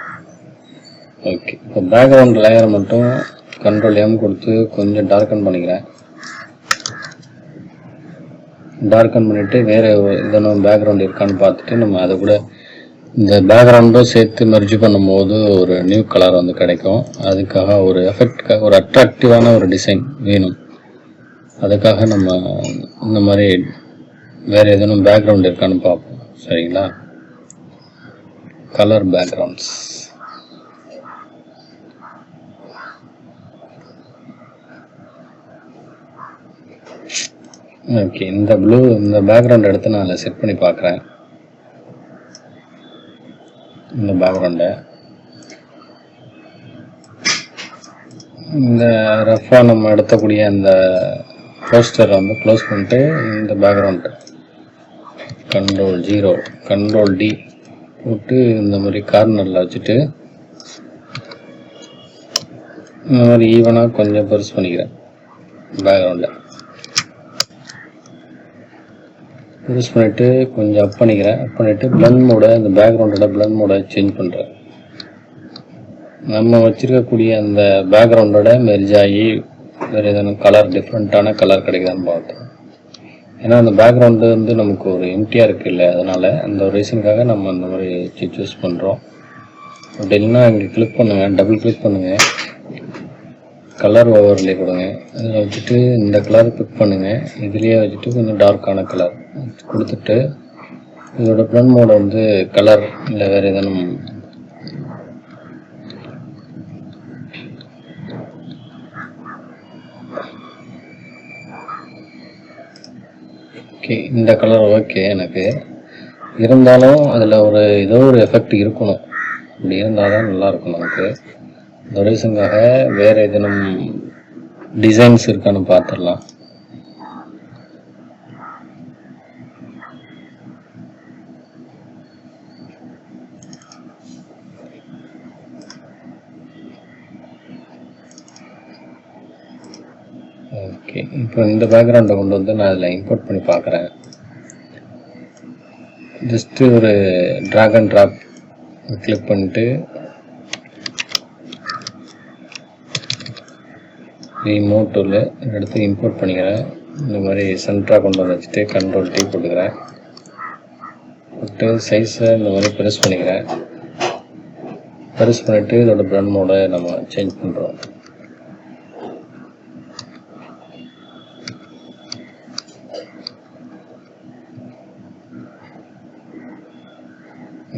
Speaker 2: ஓகே, இப்போ பேக்ரவுண்ட் லேயரை மட்டும் கண்ட்ரோல் எம் கொடுத்து கொஞ்சம் டார்க்கன் பண்ணிக்கிறேன். டார்க்கன் பண்ணிவிட்டு வேறு இதனும் பேக்ரவுண்ட் இருக்கான்னு பார்த்துட்டு நம்ம அதை கூட இந்த பேக்ரவுண்டும் சேர்த்து மெர்ஜ் பண்ணும்போது ஒரு நியூ கலர் வந்து கிடைக்கும். அதுக்காக ஒரு எஃபெக்டுக்காக ஒரு அட்ராக்டிவான ஒரு டிசைன் வேணும். அதுக்காக நம்ம இந்த மாதிரி வேறு எதுவும் பேக்ரவுண்ட் இருக்கான்னு பார்ப்போம் சரிங்களா. Colour backgrounds okay. இந்த பேக்ரவுண்ட் எடுத்து நான் அதில் செட் பண்ணி பார்க்குறேன். இந்த பேக்ரவுண்டை இந்த ரஃபாக நம்ம எடுத்தக்கூடிய அந்த போஸ்டரை வந்து க்ளோஸ் பண்ணிட்டு இந்த பேக்ரவுண்டு கண்ட்ரோல் 0 கண்ட்ரோல் D போட்டு இந்த மாதிரி கார்னரில் வச்சுட்டு இந்த மாதிரி ஈவனாக கொஞ்சம் பெருசு பண்ணிக்கிறேன். பேக்ரவுண்டை பெருசு பண்ணிவிட்டு கொஞ்சம் அப் பண்ணிவிட்டு பிளண்ட் மோடை இந்த பேக்ரவுண்டோட பிளண்ட் மோடை சேஞ்ச் பண்ணுறேன். நம்ம வச்சுருக்கக்கூடிய அந்த பேக்ரவுண்டோட மெர்ஜ் ஆகி வேறு எதனா கலர் டிஃப்ரெண்ட்டான கலர் கிடைக்குதான்னு பார்த்தோம். ஏன்னா அந்த பேக்ரவுண்டு வந்து நமக்கு ஒரு எம்டிஆர் இருக்குது இல்லை, அதனால் அந்த ஒரு ரீசனுக்காக நம்ம அந்த மாதிரி சூஸ் பண்ணுறோம். அப்படி இல்லைன்னா இங்கே கிளிக் பண்ணுங்கள், டபுள் கிளிக் பண்ணுங்கள், கலர் ஓவர்லே கொடுங்க. அதில் வச்சுட்டு இந்த கலர் பிக் பண்ணுங்கள், இதுலேயே வச்சுட்டு கொஞ்சம் டார்க்கான கலர் கொடுத்துட்டு இதோட பிளண்ட் மோட வந்து கலர் இல்லை வேறு எதனும் ஓகே. இந்த கலர் ஓகே எனக்கு, இருந்தாலும் அதில் ஏதோ ஒரு எஃபெக்ட் இருக்கணும். அப்படி இருந்தால் தான் நல்லாயிருக்கும் நமக்கு. இந்த ரீசனுக்காக வேறு எதனும் டிசைன்ஸ் இருக்கான்னு பார்த்துடலாம். ஓகே, இப்போ இந்த பேக்ரவுண்டை கொண்டு வந்து நான் அதில் இம்போர்ட் பண்ணி பார்க்குறேன். ஜஸ்ட்டு ஒரு ட்ராக் அண்ட் ட்ராப் கிளிக் பண்ணிட்டு ரிமூவ் டூல் எடுத்து இம்போர்ட் பண்ணிக்கிறேன். இந்த மாதிரி சென்டராக கொண்டு வந்து வச்சுட்டு கண்ட்ரோல் T போட்டுக்கிறேன். போட்டு சைஸை இந்த மாதிரி பெருசு பண்ணிக்கிறேன். பெருசு பண்ணிவிட்டு இதோட பிளண்ட் மோடை நம்ம சேஞ்ச் பண்ணுறோம்.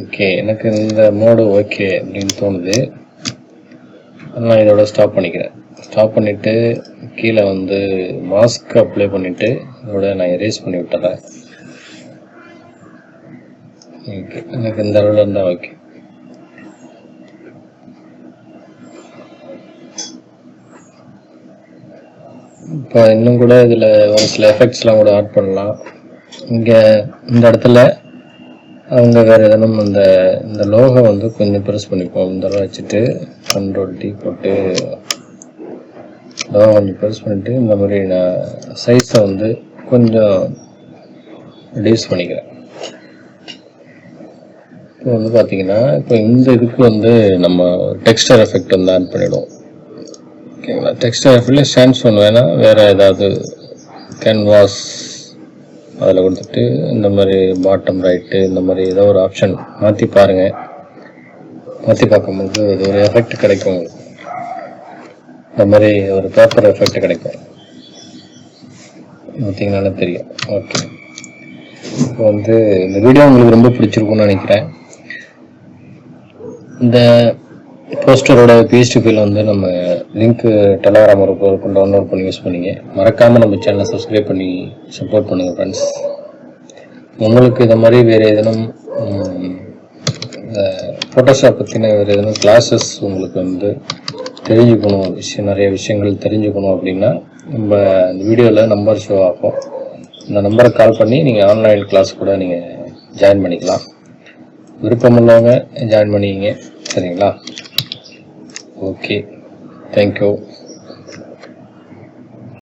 Speaker 2: ஓகே, எனக்கு இந்த மோடு ஓகே அப்படின்னு தோணுது. நான் இதோட ஸ்டாப் பண்ணிக்கிறேன். ஸ்டாப் பண்ணிவிட்டு கீழே வந்து மாஸ்க் அப்ளை பண்ணிவிட்டு இதோட நான் எரேஸ் பண்ணி விட்டுறேன். ஓகே, எனக்கு இந்த அளவில் இருந்தால் ஓகே. இப்போ இன்னும் கூட இதில் ஒரு சில எஃபெக்ட்ஸ்லாம் கூட ஆட் பண்ணலாம். இங்கே இந்த இடத்துல அவங்க வேறு எதனும் இந்த லோகோ வந்து கொஞ்சம் பெருசு பண்ணிப்போம். இந்த அளவு வச்சுட்டு கண்ட்ரோல் T போட்டு லோகோ கொஞ்சம் பெருசு பண்ணிவிட்டு இந்த மாதிரி நான் சைஸை வந்து கொஞ்சம் ரெடியூஸ் பண்ணிக்கிறேன். இப்போ வந்து பார்த்தீங்கன்னா இப்போ இந்த இதுக்கு வந்து நம்ம டெக்ஸ்டர் எஃபெக்ட் வந்து ஆட் பண்ணிவிடுவோம். ஓகேங்களா, டெக்ஸ்டர் எஃபெக்டில் சாம்சங் வேணால் வேறு ஏதாவது கேன்வாஸ் அதில் கொடுத்துட்டு இந்த மாதிரி பாட்டம் ரைட்டு இந்த மாதிரி ஏதோ ஒரு ஆப்ஷன் மாற்றி பாருங்கள். மாற்றி பார்க்கும்போது அது ஒரு எஃபெக்ட் கிடைக்கும். இந்த மாதிரி ஒரு பேப்பர் எஃபெக்ட் கிடைக்கும், பார்த்தீங்கன்னாலே தெரியும். ஓகே, இப்போ வந்து இந்த வீடியோ உங்களுக்கு ரொம்ப பிடிச்சிருக்குன்னு நினைக்கிறேன். இந்த
Speaker 1: போஸ்டரோட பிஎஸ்டி ஃபைல் வந்து நம்ம லிங்க் டெலகிராம் இருக்கும் டவுன்லோட் பண்ணி யூஸ் பண்ணிங்க. மறக்காமல் நம்ம சேனலை சப்ஸ்கிரைப் பண்ணி சப்போர்ட் பண்ணுங்கள் ஃப்ரெண்ட்ஸ். உங்களுக்கு இந்த மாதிரி வேறு எதனும் ஃபோட்டோஷாப் பற்றின வேறு எதனும் கிளாஸஸ் உங்களுக்கு வந்து தெரிஞ்சுக்கணும், நிறைய விஷயங்கள் தெரிஞ்சுக்கணும் அப்படின்னா நம்ம இந்த வீடியோவில் நம்பர் ஷோ ஆகும். இந்த நம்பரை கால் பண்ணி நீங்கள் ஆன்லைன் கிளாஸ் கூட நீங்கள் ஜாயின் பண்ணிக்கலாம். விருப்பமுள்ளவங்க ஜாயின் பண்ணிக்கிங்க. சரிங்களா? Okay, thank you.